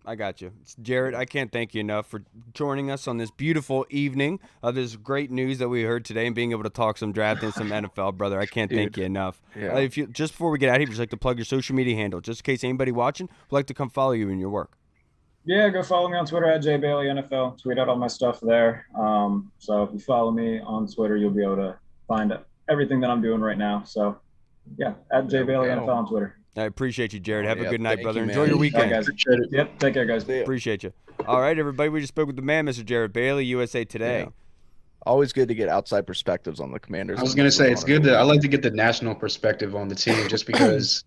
I got you. Jarrett, I can't thank you enough for joining us on this beautiful evening. This great news that we heard today and being able to talk some draft and some NFL, brother. I can't thank you enough. Yeah. If you just before we get out of here, just like to plug your social media handle, just in case anybody watching would like to come follow you in your work. Yeah, go follow me on Twitter at JBaileyNFL. Tweet out all my stuff there. So if you follow me on Twitter, you'll be able to find everything that I'm doing right now. So yeah, at JBaileyNFL on Twitter. I appreciate you, Jared. Have a good night, brother. You, Enjoy your weekend. Right, guys. Yep, take care, guys. Appreciate you. All right, everybody. We just spoke with the man, Mr. Jarrett Bailey, USA Today. Yeah. Always good to get outside perspectives on the Commanders. I was going to say, it's good I like to get the national perspective on the team just because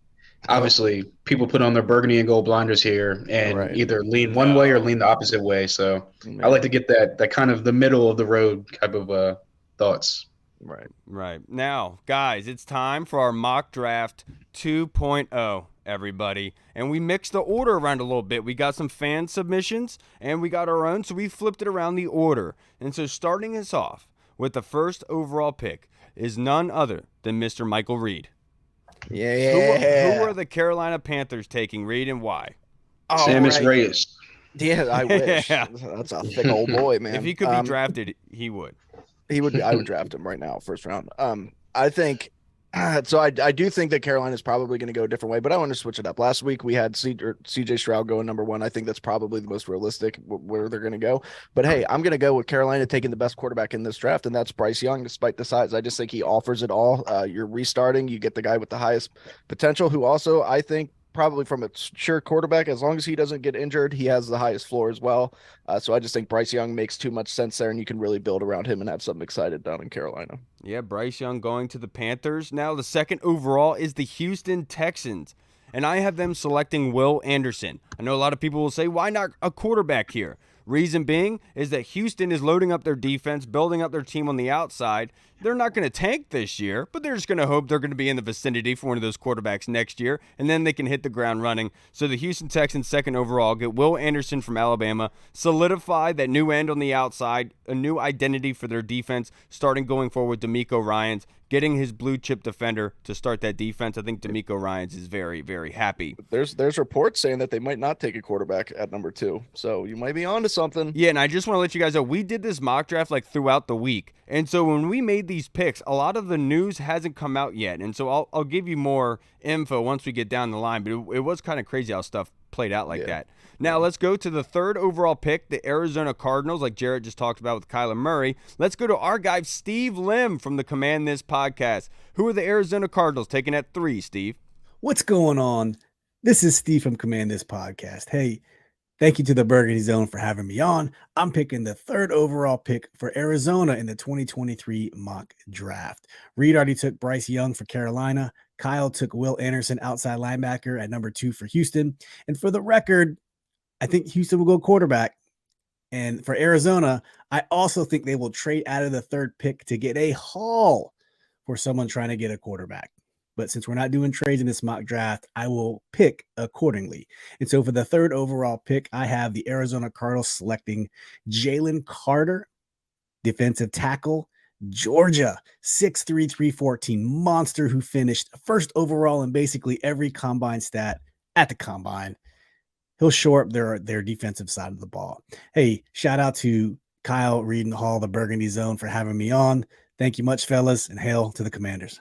obviously people put on their burgundy and gold blinders here and either lean one way or lean the opposite way. So I like to get that kind of the middle of the road type of thoughts. Right. Now, guys, it's time for our mock draft 2.0, everybody. And we mixed the order around a little bit. We got some fan submissions and we got our own, so we flipped it around the order. And so starting us off with the first overall pick is none other than Mr. Michael Reed. Yeah. Who are the Carolina Panthers taking, Reed, and why? Sammis Reyes. Yeah, I wish. Yeah. That's a thick old boy, man. If he could be drafted, he would. He would. I would draft him right now, first round. I think. So I do think that Carolina is probably going to go a different way, but I want to switch it up. Last week we had CJ Stroud going number 1. I think that's probably the most realistic where they're going to go. But hey, I'm going to go with Carolina taking the best quarterback in this draft, and that's Bryce Young. Despite the size, I just think he offers it all. You're restarting. You get the guy with the highest potential, who also I think probably from a sure quarterback, as long as he doesn't get injured, he has the highest floor as well. So I just think Bryce Young makes too much sense there, and you can really build around him and have something excited down in Carolina. Yeah, Bryce Young going to the Panthers. Now the second overall is the Houston Texans, and I have them selecting Will Anderson. I know a lot of people will say, why not a quarterback here? Reason being is that Houston is loading up their defense, building up their team on the outside. They're not going to tank this year, but they're just going to hope they're going to be in the vicinity for one of those quarterbacks next year, and then they can hit the ground running. So the Houston Texans, second overall, get Will Anderson from Alabama, solidify that new end on the outside, a new identity for their defense, starting going forward with D'Amico Ryans, getting his blue chip defender to start that defense. I think D'Amico Ryans is very, very happy. There's reports saying that they might not take a quarterback at number 2, so you might be onto something. Yeah, and I just want to let you guys know, we did this mock draft like throughout the week, and so when we made these picks, a lot of the news hasn't come out yet, and so I'll give you more info once we get down the line, but it was kind of crazy how stuff played out like that. Now let's go to the third overall pick, the Arizona Cardinals, like Jarrett just talked about with Kyler Murray. Let's go to our guy, Steve Lim from the Command This podcast. Who are the Arizona Cardinals taking at 3, Steve? What's going on? This is Steve from Command This podcast. Hey, thank you to the Burgundy Zone for having me on. I'm picking the third overall pick for Arizona in the 2023 mock draft. Reed already took Bryce Young for Carolina. Kyle took Will Anderson, outside linebacker, at number 2 for Houston. And for the record, I think Houston will go quarterback. And for Arizona, I also think they will trade out of the third pick to get a haul for someone trying to get a quarterback. But since we're not doing trades in this mock draft, I will pick accordingly. And so for the third overall pick, I have the Arizona Cardinals selecting Jalen Carter, defensive tackle, Georgia, 6'3", 314, monster who finished first overall in basically every combine stat at the combine. He'll shore up their defensive side of the ball. Hey, shout out to Kyle, Reed, and Hall, the Burgundy Zone, for having me on. Thank you much, fellas, and hail to the Commanders.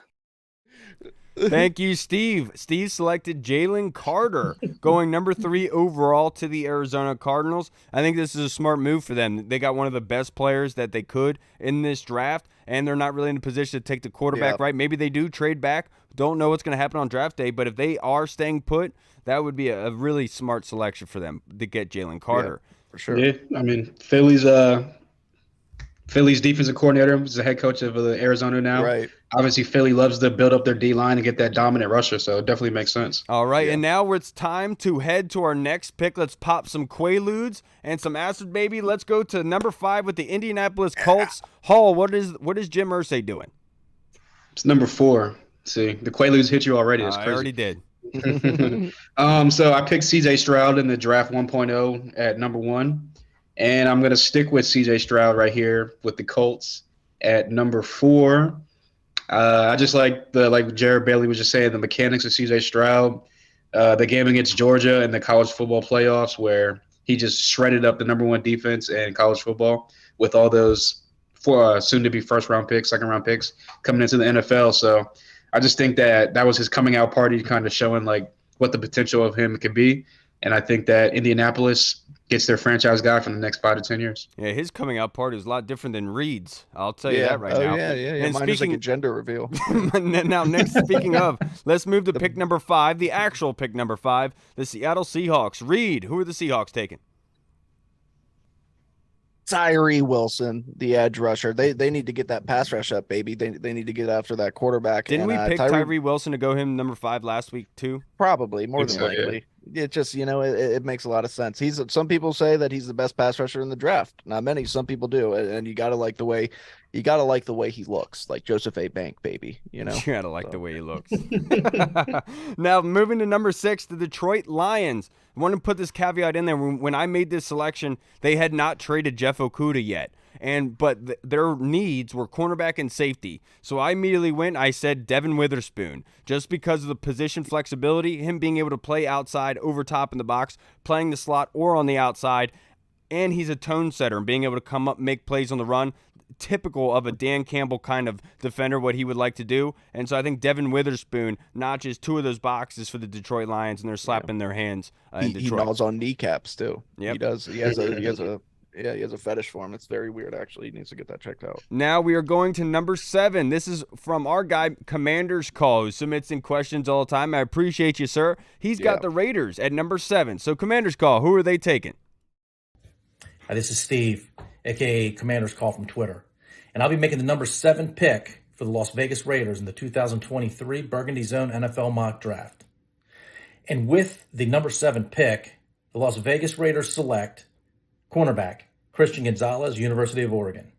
Thank you, Steve. Steve selected Jalen Carter, going number 3 overall to the Arizona Cardinals. I think this is a smart move for them. They got one of the best players that they could in this draft, and they're not really in a position to take the quarterback, right? Maybe they do trade back. Don't know what's going to happen on draft day, but if they are staying put, that would be a really smart selection for them to get Jalen Carter. Yeah, for sure. Yeah, I mean, Philly's defensive coordinator is the head coach of Arizona now. Right. Obviously, Philly loves to build up their D-line and get that dominant rusher, so it definitely makes sense. All right, and now it's time to head to our next pick. Let's pop some Quaaludes and some acid, baby. Let's go to number 5 with the Indianapolis Colts. Hall, what is Jim Irsay doing? It's number 4. See, the Quaaludes hit you already. It's crazy. I already did. So I picked C.J. Stroud in the draft 1.0 at number 1. And I'm going to stick with C.J. Stroud right here with the Colts at number 4. I just like Jared Bailey was just saying, the mechanics of C.J. Stroud. The game against Georgia in the college football playoffs where he just shredded up the number 1 defense in college football with all those soon-to-be first-round picks, second-round picks coming into the NFL. So I just think that was his coming out party, kind of showing like what the potential of him could be. And I think that Indianapolis gets their franchise guy for the next 5 to 10 years. Yeah, his coming out party is a lot different than Reed's. I'll tell you that right now. Yeah. And Mine is like a gender reveal. Now, speaking of, let's move to pick number 5, the actual pick number 5, the Seattle Seahawks. Reed, who are the Seahawks taking? Tyree Wilson, the edge rusher. They need to get that pass rush up, baby. They need to get after that quarterback. Didn't we pick Tyree Wilson to go him number 5 last week too? Probably, more than likely. Yeah. It just, it makes a lot of sense. Some people say that he's the best pass rusher in the draft. Not many, some people do. And you gotta like the way he looks, like Joseph A. Bank, baby. You gotta like the way he looks. Now moving to number 6, the Detroit Lions. I want to put this caveat in there. When I made this selection, they had not traded Jeff Okudah yet. But their needs were cornerback and safety. So I immediately went, I said Devin Witherspoon, just because of the position flexibility, him being able to play outside, over top in the box, playing the slot or on the outside, and he's a tone setter and being able to come up, make plays on the run, typical of a Dan Campbell kind of defender, what he would like to do. And so I think Devin Witherspoon notches 2 of those boxes for the Detroit Lions, and they're slapping their hands in Detroit. He gnaws on kneecaps too. Yep. He does. He has a fetish for him. It's very weird, actually. He needs to get that checked out. Now we are going to number 7. This is from our guy, Commander's Call, who submits in questions all the time. I appreciate you, sir. He's got the Raiders at number 7. So Commander's Call, who are they taking? Hi, this is Steve, a.k.a. Commander's Call from Twitter. And I'll be making the number 7 pick for the Las Vegas Raiders in the 2023 Burgundy Zone NFL Mock Draft. And with the number 7 pick, the Las Vegas Raiders select cornerback Christian Gonzalez, University of Oregon.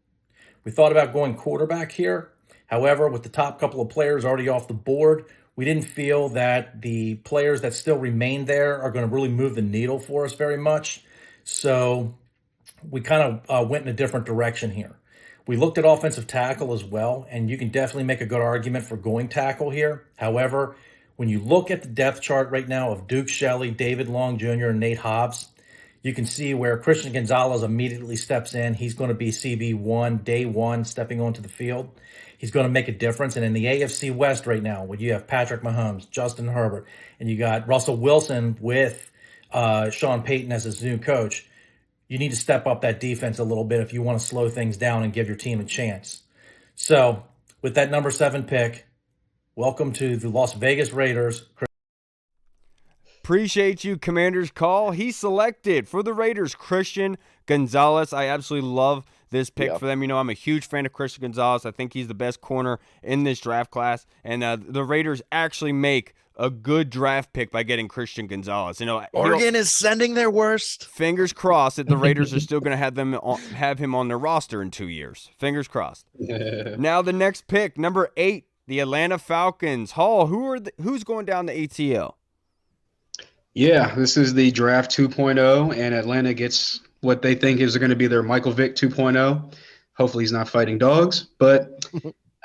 We thought about going quarterback here. However, with the top couple of players already off the board, we didn't feel that the players that still remain there are going to really move the needle for us very much. So we kind of went in a different direction here. We looked at offensive tackle as well, and you can definitely make a good argument for going tackle here. However, when you look at the depth chart right now of Duke Shelley, David Long Jr., and Nate Hobbs, you can see where Christian Gonzalez immediately steps in. He's going to be CB1, day 1, stepping onto the field. He's going to make a difference. And in the AFC West right now, where you have Patrick Mahomes, Justin Herbert, and you got Russell Wilson with Sean Payton as his new coach, you need to step up that defense a little bit if you want to slow things down and give your team a chance. So with that number 7 pick, welcome to the Las Vegas Raiders. Appreciate you, Commander's Call. He selected for the Raiders Christian Gonzalez. I absolutely love this pick for them. I'm a huge fan of Christian Gonzalez. I think he's the best corner in this draft class. And the Raiders actually make a good draft pick by getting Christian Gonzalez. Oregon is sending their worst. Fingers crossed that the Raiders are still going to have him on their roster in 2 years. Fingers crossed. Now the next pick, number 8, the Atlanta Falcons. Hall, who's going down the ATL? Yeah, this is the draft 2.0, and Atlanta gets what they think is going to be their Michael Vick 2.0. Hopefully he's not fighting dogs, but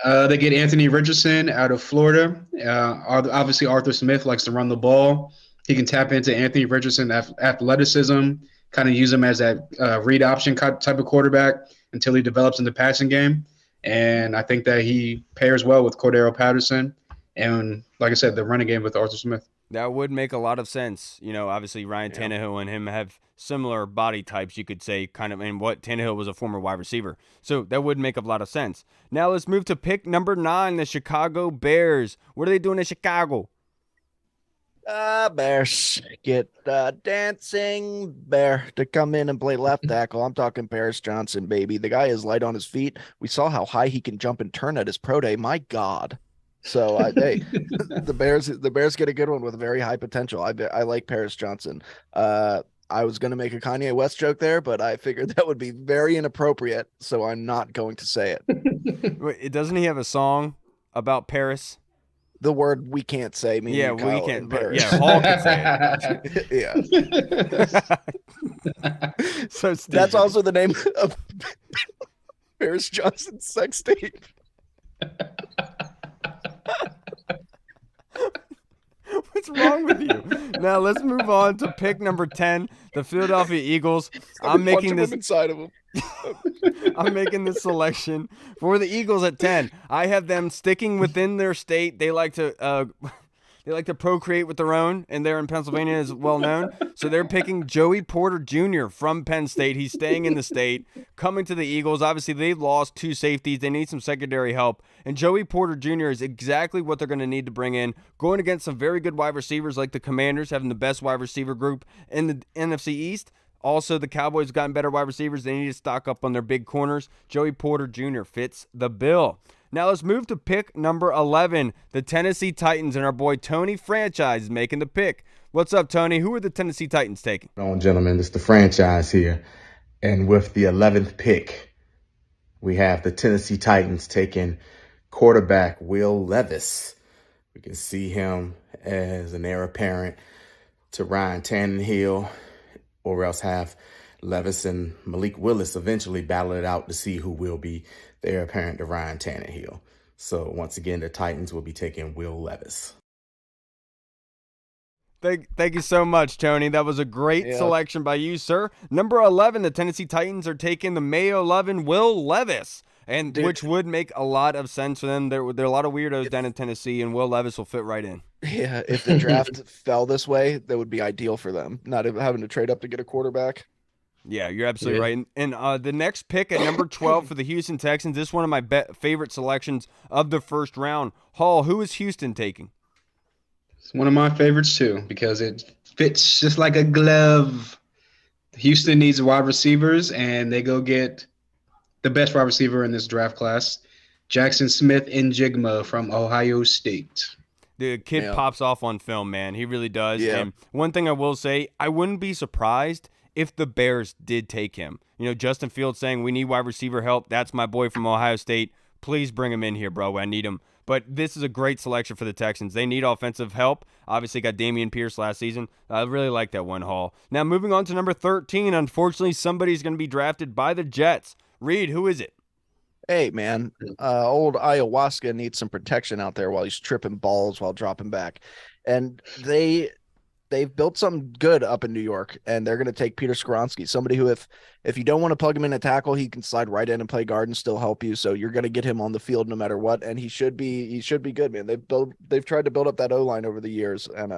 they get Anthony Richardson out of Florida. Obviously, Arthur Smith likes to run the ball. He can tap into Anthony Richardson's athleticism, kind of use him as that read option type of quarterback until he develops in the passing game. And I think that he pairs well with Cordero Patterson. and like I said, the running game with Arthur Smith. That would make a lot of sense. Obviously Ryan Tannehill and him have similar body types, you could say, kind of, and what Tannehill was a former wide receiver. So that would make a lot of sense. Now let's move to pick number 9, the Chicago Bears. What are they doing in Chicago? Bears get dancing bear to come in and play left tackle. I'm talking Paris Johnson, baby. The guy is light on his feet. We saw how high he can jump and turn at his pro day. My God. So hey, the Bears get a good one with very high potential. I like Paris Johnson. I was going to make a Kanye West joke there, but I figured that would be very inappropriate, so I'm not going to say it. Wait, doesn't he have a song about Paris? The word we can't say. Yeah, we can't. Paris. Yeah, Hall can say it. Yeah. So stupid. That's also the name of Paris Johnson's sex tape. What's wrong with you? Now let's move on to pick number 10, the Philadelphia Eagles. I'm making this inside of them. I'm making this selection for the Eagles at 10. I have them sticking within their state. They like to procreate with their own, and they're in Pennsylvania, as well known. So they're picking Joey Porter Jr. from Penn State. He's staying in the state, coming to the Eagles. Obviously, they've lost 2 safeties. They need some secondary help. And Joey Porter Jr. is exactly what they're going to need to bring in, going against some very good wide receivers like the Commanders, having the best wide receiver group in the NFC East. Also, the Cowboys have gotten better wide receivers. They need to stock up on their big corners. Joey Porter Jr. fits the bill. Now let's move to pick number 11, the Tennessee Titans, and our boy Tony Franchise is making the pick. What's up, Tony? Who are the Tennessee Titans taking? On, gentlemen, it's the Franchise here. And with the 11th pick, we have the Tennessee Titans taking quarterback Will Levis. We can see him as an heir apparent to Ryan Tannehill, or else have Levis and Malik Willis eventually battle it out to see who will be the heir apparent to Ryan Tannehill. So once again, the Titans will be taking Will Levis. Thank you so much, Tony. That was a great selection by you, sir. Number 11, the Tennessee Titans are taking the May 11 Will Levis, and which would make a lot of sense for them. There are a lot of weirdos down in Tennessee, and Will Levis will fit right in. Yeah, if the draft fell this way, that would be ideal for them, not having to trade up to get a quarterback. Yeah, you're absolutely right. And the next pick at number 12 for the Houston Texans, this is one of my favorite selections of the first round. Hall, who is Houston taking? It's one of my favorites too, because it fits just like a glove. Houston needs wide receivers, and they go get the best wide receiver in this draft class, Jackson Smith-Njigba from Ohio State. The kid pops off on film, man. He really does. Yeah. And one thing I will say, I wouldn't be surprised if the Bears did take him. Justin Fields saying, we need wide receiver help. That's my boy from Ohio State. Please bring him in here, bro. I need him. But this is a great selection for the Texans. They need offensive help. Obviously got Dameon Pierce last season. I really like that one, Hall. Now moving on to number 13. Unfortunately, somebody's going to be drafted by the Jets. Reed, who is it? Hey, man, old ayahuasca needs some protection out there while he's tripping balls while dropping back. And they've built something good up in New York, and they're going to take Peter Skoronski, somebody who, if you don't want to plug him in a tackle, he can slide right in and play guard and still help you. So you're going to get him on the field no matter what, and he should be good, man. They've tried to build up that O-line over the years, and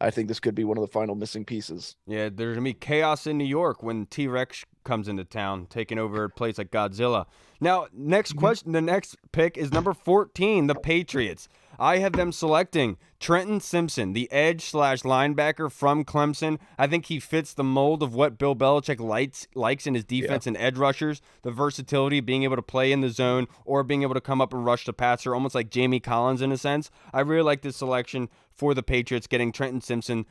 I think this could be one of the final missing pieces. Yeah, there's going to be chaos in New York when T-Rex comes into town, taking over a place like Godzilla. Now, next question, the next pick is number 14, the Patriots. I have them selecting Trenton Simpson, the edge/linebacker from Clemson. I think he fits the mold of what Bill Belichick likes in his defense and edge rushers, the versatility, being able to play in the zone or being able to come up and rush the passer, almost like Jamie Collins in a sense. I really like this selection for the Patriots, getting Trenton Simpson.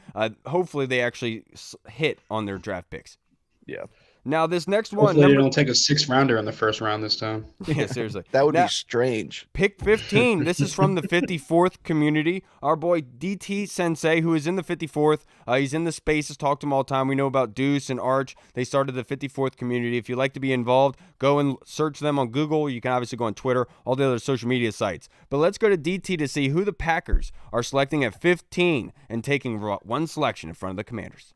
Hopefully they actually hit on their draft picks. Yeah. Now, this next one. Hopefully they don't take a 6th rounder in the first round this time. Yeah, seriously. That would be strange. Pick 15. This is from the 54th community. Our boy DT Sensei, who is in the 54th. He's in the spaces, talk to him all the time. We know about Deuce and Arch. They started the 54th community. If you'd like to be involved, go and search them on Google. You can obviously go on Twitter, all the other social media sites. But let's go to DT to see who the Packers are selecting at 15 and taking one selection in front of the Commanders.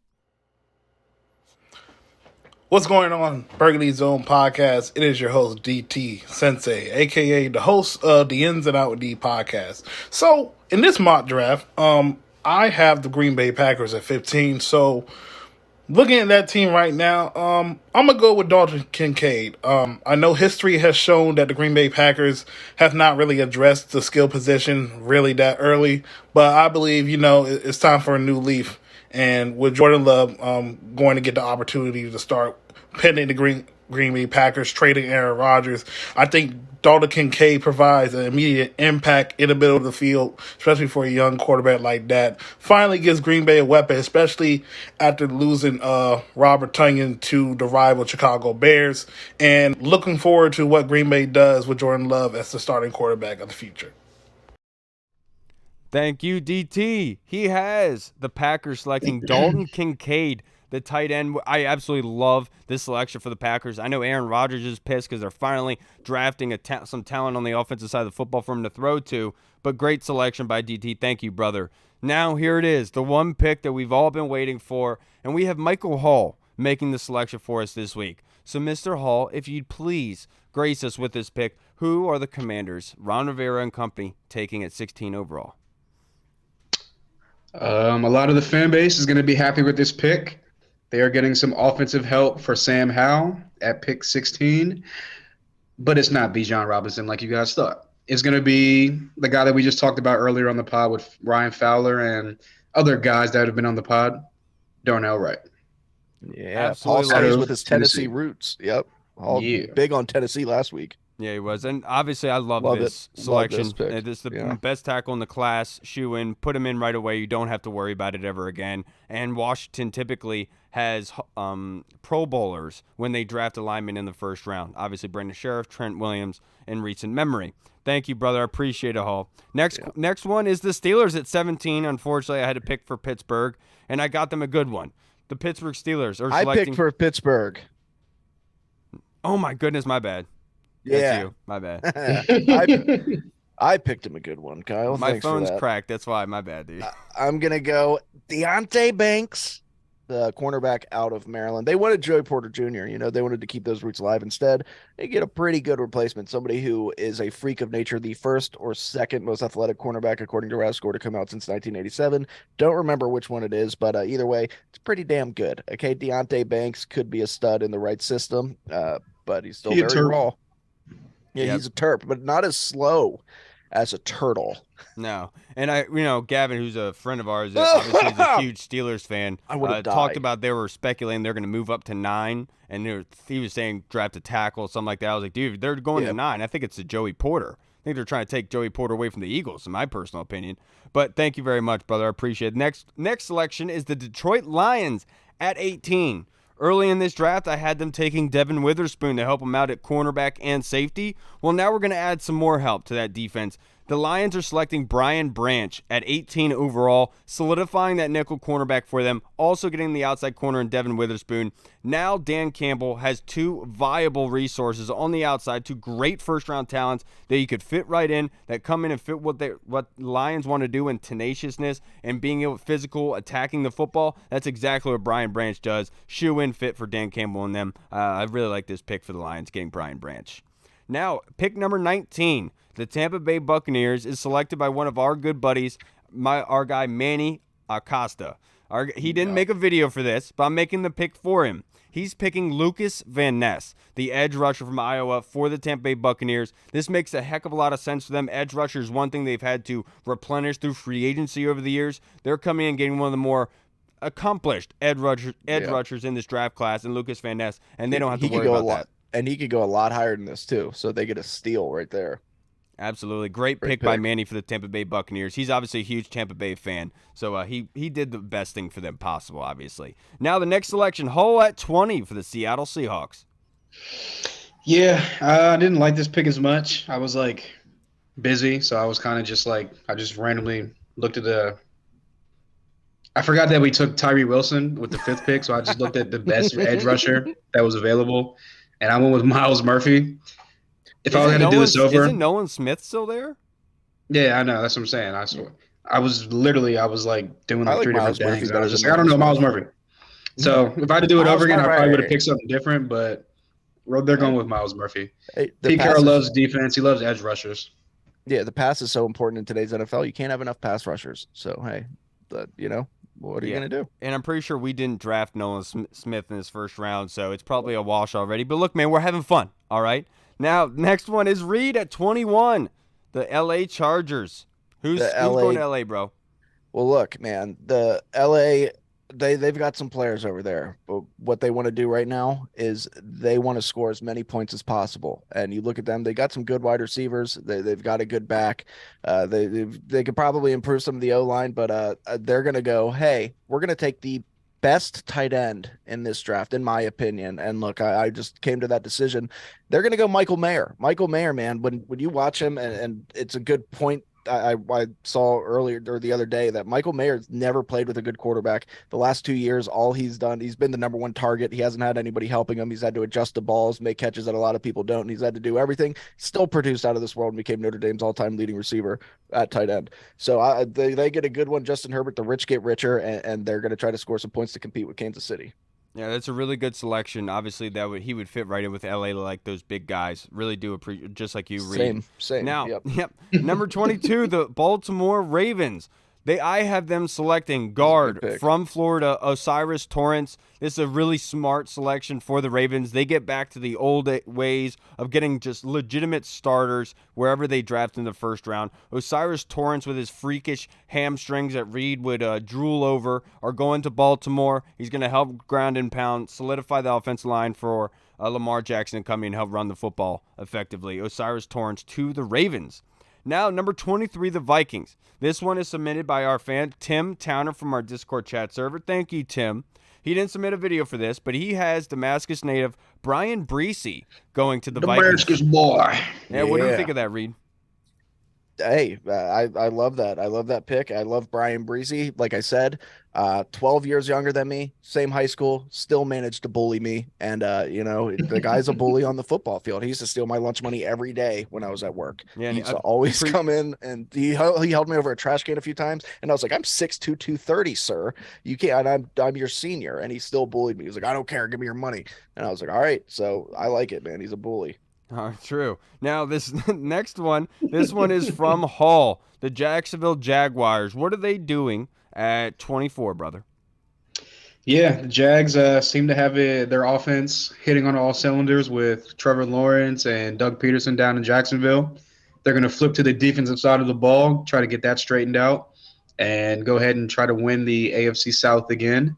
What's going on, Burgundy Zone podcast? It is your host, DT Sensei, aka the host of the Ins and Out with D podcast. So, in this mock draft, I have the Green Bay Packers at 15. So, looking at that team right now, I'm gonna go with Dalton Kincaid. I know history has shown that the Green Bay Packers have not really addressed the skill position really that early, but I believe it's time for a new leaf. And with Jordan Love going to get the opportunity to start pending the Green Bay Packers trading Aaron Rodgers, I think Dalton Kincaid provides an immediate impact in the middle of the field, especially for a young quarterback like that. Finally gives Green Bay a weapon, especially after losing Robert Tonyan to the rival Chicago Bears. And looking forward to what Green Bay does with Jordan Love as the starting quarterback of the future. Thank you, DT. He has the Packers selecting Dalton Kincaid, the tight end. I absolutely love this selection for the Packers. I know Aaron Rodgers is pissed because they're finally drafting some talent on the offensive side of the football for him to throw to, but great selection by DT. Thank you, brother. Now here it is, the one pick that we've all been waiting for, and we have Michael Hall making the selection for us this week. So, Mr. Hall, if you'd please grace us with this pick, who are the Commanders, Ron Rivera and company, taking at 16 overall? A lot of the fan base is going to be happy with this pick. They are getting some offensive help for Sam Howell at pick 16, but it's not Bijan Robinson like you guys thought. It's going to be the guy that we just talked about earlier on the pod with Ryan Fowler and other guys that have been on the pod, Darnell Wright. Yeah, Absolutely. Paul Sutter's with his Tennessee roots. Yep. Big on Tennessee last week. Yeah, he was. And obviously, I love this selection. This is the best tackle in the class. Shoe in, put him in right away. You don't have to worry about it ever again. And Washington typically has Pro Bowlers when they draft a lineman in the first round. Obviously, Brandon Sheriff, Trent Williams, in recent memory. Thank you, brother. I appreciate it, Hall. Next one is the Steelers at 17. Unfortunately, I had to pick for Pittsburgh, and I got them a good one. The Pittsburgh Steelers are selecting. I picked for Pittsburgh. Oh, my goodness, my bad. Yeah, that's you. My bad. I picked him a good one, Kyle. My Thanks phone's for that. cracked. That's why. My bad, dude. I'm gonna go Deonte Banks, the cornerback out of Maryland. They wanted Joey Porter Jr. They wanted to keep those roots alive. Instead, they get a pretty good replacement. Somebody who is a freak of nature, the first or second most athletic cornerback according to RAScore to come out since 1987. Don't remember which one it is, but either way, it's pretty damn good. Okay, Deonte Banks could be a stud in the right system, but he's still very raw. Yeah, he's a terp, but not as slow as a turtle. No. And Gavin, who's a friend of ours, obviously is a huge Steelers fan, talked about they were speculating they're going to move up to 9, and he was saying draft a tackle, something like that. I was like, dude, they're going to 9. I think it's a Joey Porter. I think they're trying to take Joey Porter away from the Eagles, in my personal opinion. But thank you very much, brother. I appreciate it. Next selection is the Detroit Lions at 18. Early in this draft, I had them taking Devin Witherspoon to help them out at cornerback and safety. Well, now we're going to add some more help to that defense. The Lions are selecting Brian Branch at 18 overall, solidifying that nickel cornerback for them, also getting the outside corner in Devin Witherspoon. Now Dan Campbell has 2 viable resources on the outside, 2 great first-round talents that you could fit right in, that come in and fit what Lions want to do in tenaciousness and being able physical, attacking the football. That's exactly what Brian Branch does. Shoe-in fit for Dan Campbell and them. I really like this pick for the Lions, getting Brian Branch. Now, pick number 19. The Tampa Bay Buccaneers is selected by one of our good buddies, our guy Manny Acosta. He didn't make a video for this, but I'm making the pick for him. He's picking Lucas Van Ness, the edge rusher from Iowa, for the Tampa Bay Buccaneers. This makes a heck of a lot of sense for them. Edge rusher is one thing they've had to replenish through free agency over the years. They're coming in and getting one of the more accomplished edge rushers in this draft class, and Lucas Van Ness, and they don't have to worry about that. And he could go a lot higher than this, too, so they get a steal right there. Absolutely. Great pick by Manny for the Tampa Bay Buccaneers. He's obviously a huge Tampa Bay fan, so he did the best thing for them possible, obviously. Now the next selection, Hull at 20 for the Seattle Seahawks. Yeah, I didn't like this pick as much. I was, busy, so I was kind of just I just randomly looked at I forgot that we took Tyree Wilson with the 5th pick, so I just looked at the best edge rusher that was available, and I went with Myles Murphy. If I was going to do this over, isn't Nolan Smith still there? Yeah, I know. That's what I'm saying. I was doing 3 different things. I was just I don't know Myles Murphy. So if I had to do it Miles over again, I probably would have Murphy. picked something different, but they're going with Miles Murphy. Hey, Pete Carroll loves defense. He loves edge rushers. Yeah, the pass is so important in today's NFL. You can't have enough pass rushers. So, hey, what are you going to do? And I'm pretty sure we didn't draft Nolan Smith in his first round, so it's probably a wash already. But look, man, we're having fun, all right? Now, next one is Reed at 21, the L.A. Chargers. Who's going to L.A., bro? Well, look, man, the L.A., they've got some players over there, but what they want to do right now is they want to score as many points as possible. And you look at them; they got some good wide receivers. They've got a good back. They could probably improve some of the O-line, but they're going to go, hey, we're going to take the best tight end in this draft, in my opinion. And look, I just came to that decision. They're going to go Michael Mayer. Michael Mayer, man, when you watch him, and it's a good point. I saw earlier or the other day that Michael Mayer's never played with a good quarterback. The last 2 years, all he's done, he's been the number one target. He hasn't had anybody helping him. He's had to adjust the balls, make catches that a lot of people don't. And he's had to do everything. Still produced out of this world and became Notre Dame's all-time leading receiver at tight end. So they get a good one. Justin Herbert, the rich get richer, and they're going to try to score some points to compete with Kansas City. Yeah, that's a really good selection. Obviously, he would fit right in with LA, like those big guys. Really do appreciate, just like you, Reed. Same. Now, yep. Number 22, the Baltimore Ravens. I have them selecting guard from Florida, Osiris Torrance. This is a really smart selection for the Ravens. They get back to the old ways of getting just legitimate starters wherever they draft in the first round. Osiris Torrance, with his freakish hamstrings that Reed would drool over, are going to Baltimore. He's going to help ground and pound, solidify the offensive line for Lamar Jackson to come in and help run the football effectively. Osiris Torrance to the Ravens. Now, number 23, the Vikings. This one is submitted by our fan, Tim Towner, from our Discord chat server. Thank you, Tim. He didn't submit a video for this, but he has Damascus native Brian Breesy going to the Vikings. Damascus boy. Yeah, what do you think of that, Reed? Hey, I love that. I love that pick. I love Brian Breesy. Like I said, 12 years younger than me, same high school, still managed to bully me. And, the guy's a bully on the football field. He used to steal my lunch money every day when I was at work. Yeah, he used to always come in, and he held me over a trash can a few times. And I was like, I'm 6'2", 230, sir. You can't, I'm your senior. And he still bullied me. He was like, I don't care. Give me your money. And I was like, all right. So I like it, man. He's a bully. True. Now, this next one, this one is from Hall, the Jacksonville Jaguars. What are they doing at 24, brother? Yeah, the Jags seem to have their offense hitting on all cylinders with Trevor Lawrence and Doug Peterson down in Jacksonville. They're going to flip to the defensive side of the ball, try to get that straightened out, and go ahead and try to win the AFC South again.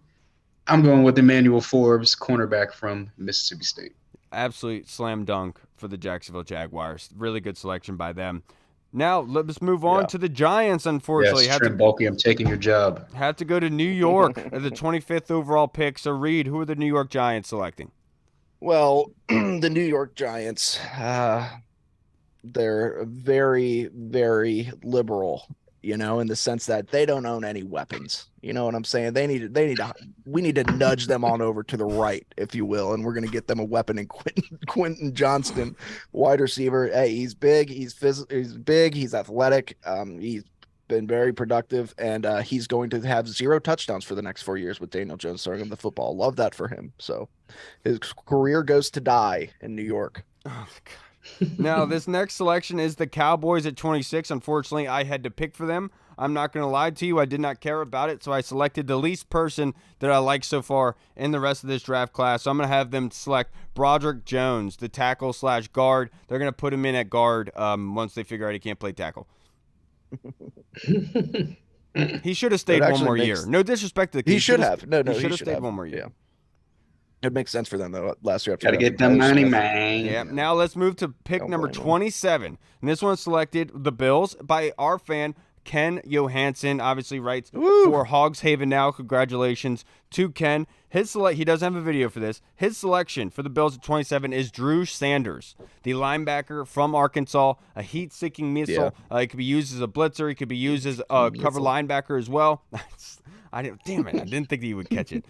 I'm going with Emmanuel Forbes, cornerback from Mississippi State. Absolute slam dunk for the Jacksonville Jaguars. Really good selection by them. Now, let's move on to the Giants, unfortunately. Yes, Trent Baalke, I'm taking your job. Have to go to New York at the 25th overall pick. So, Reed, who are the New York Giants selecting? Well, the New York Giants, they're very, very liberal, in the sense that they don't own any weapons. You know what I'm saying? We need to nudge them on over to the right, if you will, and we're going to get them a weapon in Quentin Johnston, wide receiver. Hey, he's big, he's big, he's athletic, he's been very productive, and he's going to have 0 touchdowns for the next 4 years with Daniel Jones throwing him the football. Love that for him. So his career goes to die in New York. Oh, God. Now, this next selection is the Cowboys at 26. Unfortunately, I had to pick for them. I'm not going to lie to you. I did not care about it, so I selected the least person that I like so far in the rest of this draft class. So I'm going to have them select Broderick Jones, the tackle/guard. They're going to put him in at guard once they figure out he can't play tackle. He should have stayed one more year. No disrespect to the kid. He should have. No, he should have stayed one more year. Yeah. It makes sense for them, though, last year. Got to get the money, man. Yeah. Now let's move to pick number 27. And this one selected the Bills by our fan, Ken Johansson. Obviously writes for Hogs Haven now. Congratulations to Ken. He doesn't have a video for this. His selection for the Bills at 27 is Drew Sanders, the linebacker from Arkansas, a heat-seeking missile. He could be used as a blitzer. He could be used as a cover linebacker as well. Damn it, I didn't think that he would catch it.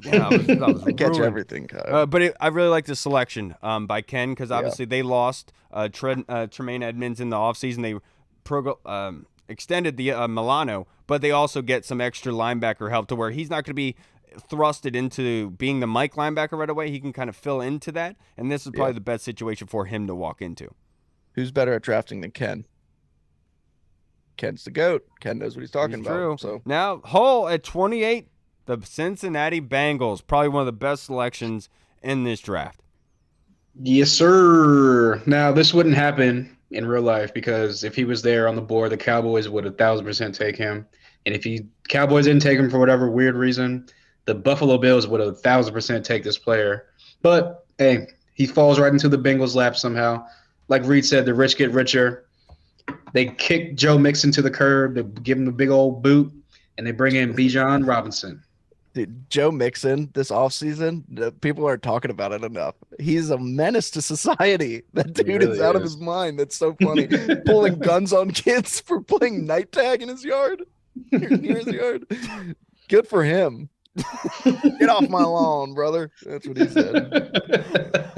Yeah, I catch everything, Kyle. But I really like the selection by Ken because obviously they lost Tremaine Edmonds in the offseason. They extended the Milano, but they also get some extra linebacker help to where he's not going to be thrusted into being the Mike linebacker right away. He can kind of fill into that, and this is probably the best situation for him to walk into. Who's better at drafting than Ken? Ken's the GOAT. Ken knows what he's talking about. True. So now, Hull at 28, the Cincinnati Bengals, probably one of the best selections in this draft. Yes, sir. Now, this wouldn't happen in real life because if he was there on the board, the Cowboys would 1,000% take him. And if Cowboys didn't take him for whatever weird reason, the Buffalo Bills would 1,000% take this player. But, hey, he falls right into the Bengals' lap somehow. Like Reed said, the rich get richer. They kick Joe Mixon to the curb. They give him a big old boot, and they bring in Bijan Robinson. Dude, Joe Mixon this offseason, people aren't talking about it enough. He's a menace to society. That dude really is out of his mind. That's so funny. Pulling guns on kids for playing night tag in his yard. Near his yard. Good for him. Get off my lawn, brother. That's what he said.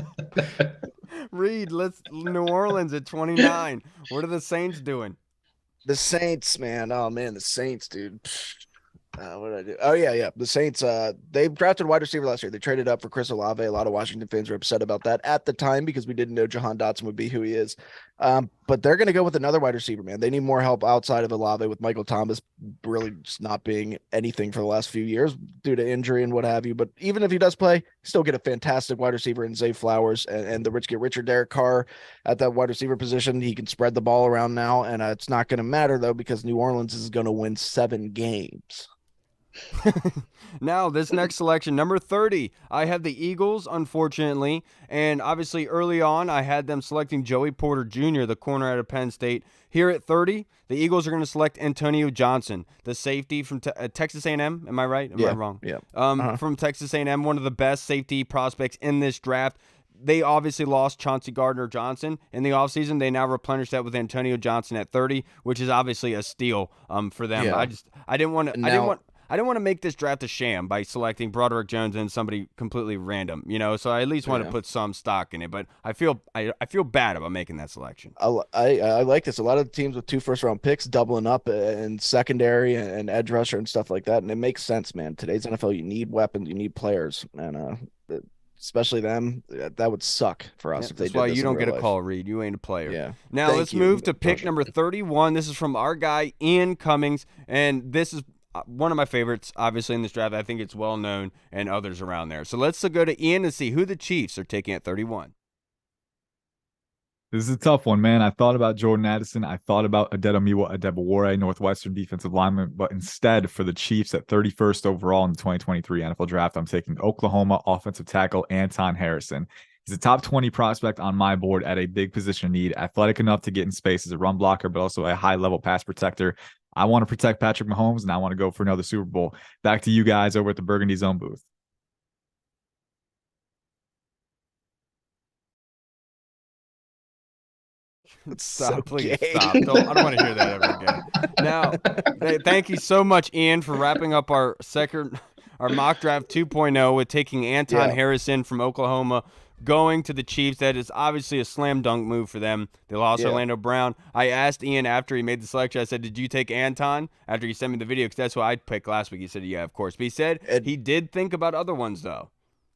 Reed, New Orleans at 29. What are the Saints doing? The Saints, man. Oh, man, the Saints, dude. What did I do? Oh, yeah. The Saints, they drafted wide receiver last year. They traded up for Chris Olave. A lot of Washington fans were upset about that at the time because we didn't know Jahan Dotson would be who he is. But they're going to go with another wide receiver, man. They need more help outside of Olave with Michael Thomas really just not being anything for the last few years due to injury and what have you. But even if he does play, still get a fantastic wide receiver in Zay Flowers and the rich get richer Derek Carr at that wide receiver position. He can spread the ball around now, and it's not going to matter, though, because New Orleans is going to win 7 games. Now, this next selection, number 30, I have the Eagles, unfortunately, and obviously early on I had them selecting Joey Porter Jr., the corner out of Penn State. Here at 30, the Eagles are going to select Antonio Johnson, the safety from Texas A&M. Am I right? Am I wrong? Yeah. From Texas A&M, one of the best safety prospects in this draft. They obviously lost Chauncey Gardner-Johnson in the offseason. They now replenished that with Antonio Johnson at 30, which is obviously a steal for them. Yeah. I didn't want to make this draft a sham by selecting Broderick Jones and somebody completely random, so I at least want to put some stock in it, but I feel bad about making that selection. I like this. A lot of teams with 2 first-round picks doubling up in secondary and edge rusher and stuff like that, and it makes sense, man. Today's NFL, you need weapons, you need players, and especially them. That would suck for us if they did this. That's why you don't get a call, Reed. You ain't a player. Yeah. Now let's move to pick number 31. This is from our guy, Ian Cummings, and this is one of my favorites, obviously, in this draft. I think it's well known and others around there. So let's go to Ian and see who the Chiefs are taking at 31. This is a tough one, man. I thought about Jordan Addison. I thought about Adetomiwa Adebawore, Northwestern defensive lineman, but instead for the Chiefs at 31st overall in the 2023 NFL Draft, I'm taking Oklahoma offensive tackle Anton Harrison. He's a top 20 prospect on my board at a big position of need, athletic enough to get in space as a run blocker, but also a high-level pass protector. I want to protect Patrick Mahomes, and I want to go for another Super Bowl. Back to you guys over at the Burgundy Zone booth. Stop, please stop. I don't want to hear that ever again. Now, thank you so much, Ian, for wrapping up our mock draft 2.0 with taking Anton Harrison from Oklahoma, going to the Chiefs. That is obviously a slam dunk move for them. They lost Orlando Brown. I asked Ian after he made the selection, I said, did you take Anton? After he sent me the video, because that's what I picked last week. He said, yeah, of course. But he said he did think about other ones, though.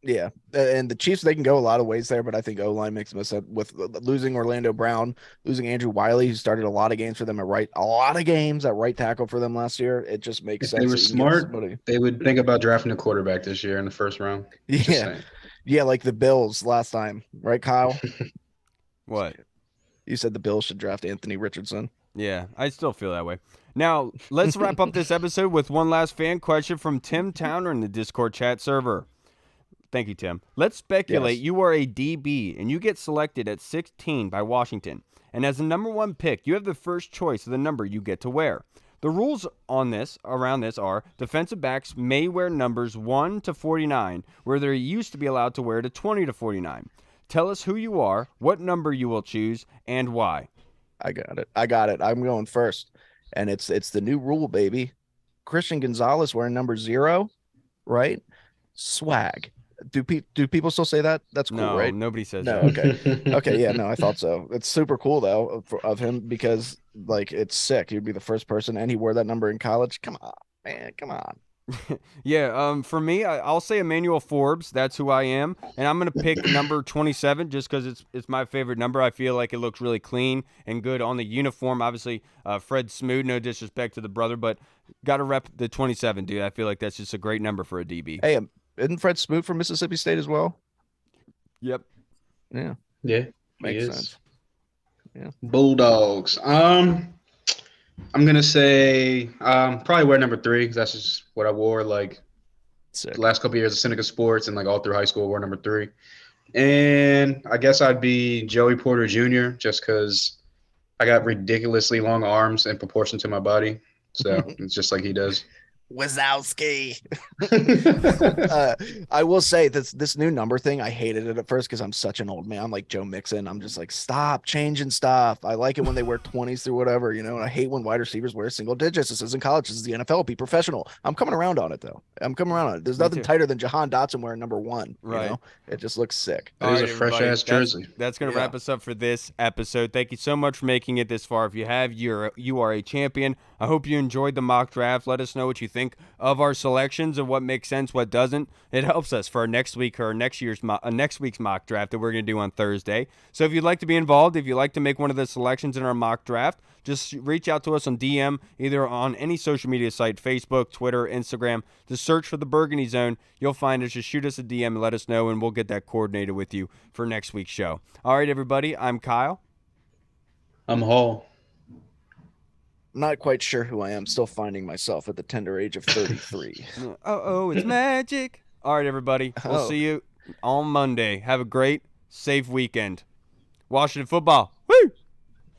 Yeah, and the Chiefs, they can go a lot of ways there, but I think O-line makes most sense with losing Orlando Brown, losing Andrew Wiley, who started a lot of games for them at right tackle for them last year. It just makes sense. If they were smart, they would think about drafting a quarterback this year in the first round. Yeah, like the Bills last time, right, Kyle? What? You said the Bills should draft Anthony Richardson. Yeah, I still feel that way. Now, let's wrap up this episode with one last fan question from Tim Towner in the Discord chat server. Thank you, Tim. Let's speculate you are a DB and you get selected at 16 by Washington. And as the number 1 pick, you have the first choice of the number you get to wear. The rules around this are defensive backs may wear numbers 1 to 49, where they used to be allowed to wear to 20 to 49. Tell us who you are, what number you will choose, and why. I got it. I'm going first. And it's the new rule, baby. Christian Gonzalez wearing number 0, right? Swag. Do people still say that? That's cool, no, right? Nobody says no, that. Okay, yeah, no, I thought so. It's super cool though of him because like it's sick. He'd be the first person, and he wore that number in college. Come on, man, come on. Yeah, for me, I'll say Emmanuel Forbes. That's who I am, and I'm gonna pick number 27 just because it's my favorite number. I feel like it looks really clean and good on the uniform. Obviously, Fred Smoot. No disrespect to the brother, but gotta rep the 27, dude. I feel like that's just a great number for a DB. Hey, isn't Fred Smoot from Mississippi State as well? Yep. Yeah. Yeah, Makes sense. Yeah. Bulldogs. I'm gonna say probably wear number 3 because that's just what I wore like Sick. the last couple of years of Seneca Sports and like all through high school. I wore number 3, and I guess I'd be Joey Porter Jr. just because I got ridiculously long arms in proportion to my body, so it's just like he does. Wazowski. I will say this new number thing, I hated it at first because I'm such an old man. I'm like Joe Mixon. I'm just like, stop changing stuff. I like it when they wear 20s through whatever, and I hate when wide receivers wear single digits. This isn't college. This is the NFL. Be professional. I'm coming around on it, though. There's nothing tighter than Jahan Dotson wearing number 1. Right. It just looks sick. It is a fresh-ass jersey. That's going to wrap us up for this episode. Thank you so much for making it this far. If you have, you are a champion. I hope you enjoyed the mock draft. Let us know what you think of our selections and what makes sense, what doesn't. It helps us for our next week or next week's mock draft that we're going to do on Thursday. So if you'd like to be involved, if you'd like to make one of the selections in our mock draft, just reach out to us on DM, either on any social media site, Facebook, Twitter, Instagram. Just search for the Burgundy Zone. You'll find us. Just shoot us a DM and let us know, and we'll get that coordinated with you for next week's show. All right, everybody. I'm Kyle. I'm Hall. Not quite sure who I am. Still finding myself at the tender age of 33. It's magic. All right, everybody. We'll see you on Monday. Have a great, safe weekend. Washington football. Woo!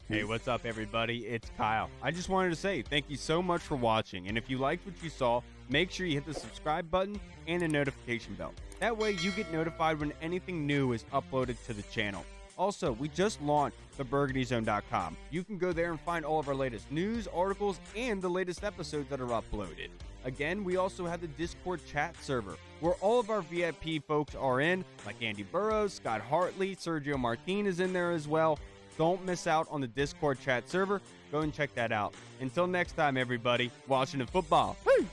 Hey, what's up, everybody? It's Kyle. I just wanted to say thank you so much for watching. And if you liked what you saw, make sure you hit the subscribe button and the notification bell. That way you get notified when anything new is uploaded to the channel. Also, we just launched theburgundyzone.com. You can go there and find all of our latest news, articles, and the latest episodes that are uploaded. Again, we also have the Discord chat server, where all of our VIP folks are in, like Andy Burrows, Scott Hartley, Sergio Martin is in there as well. Don't miss out on the Discord chat server. Go and check that out. Until next time, everybody, Washington football. Woo!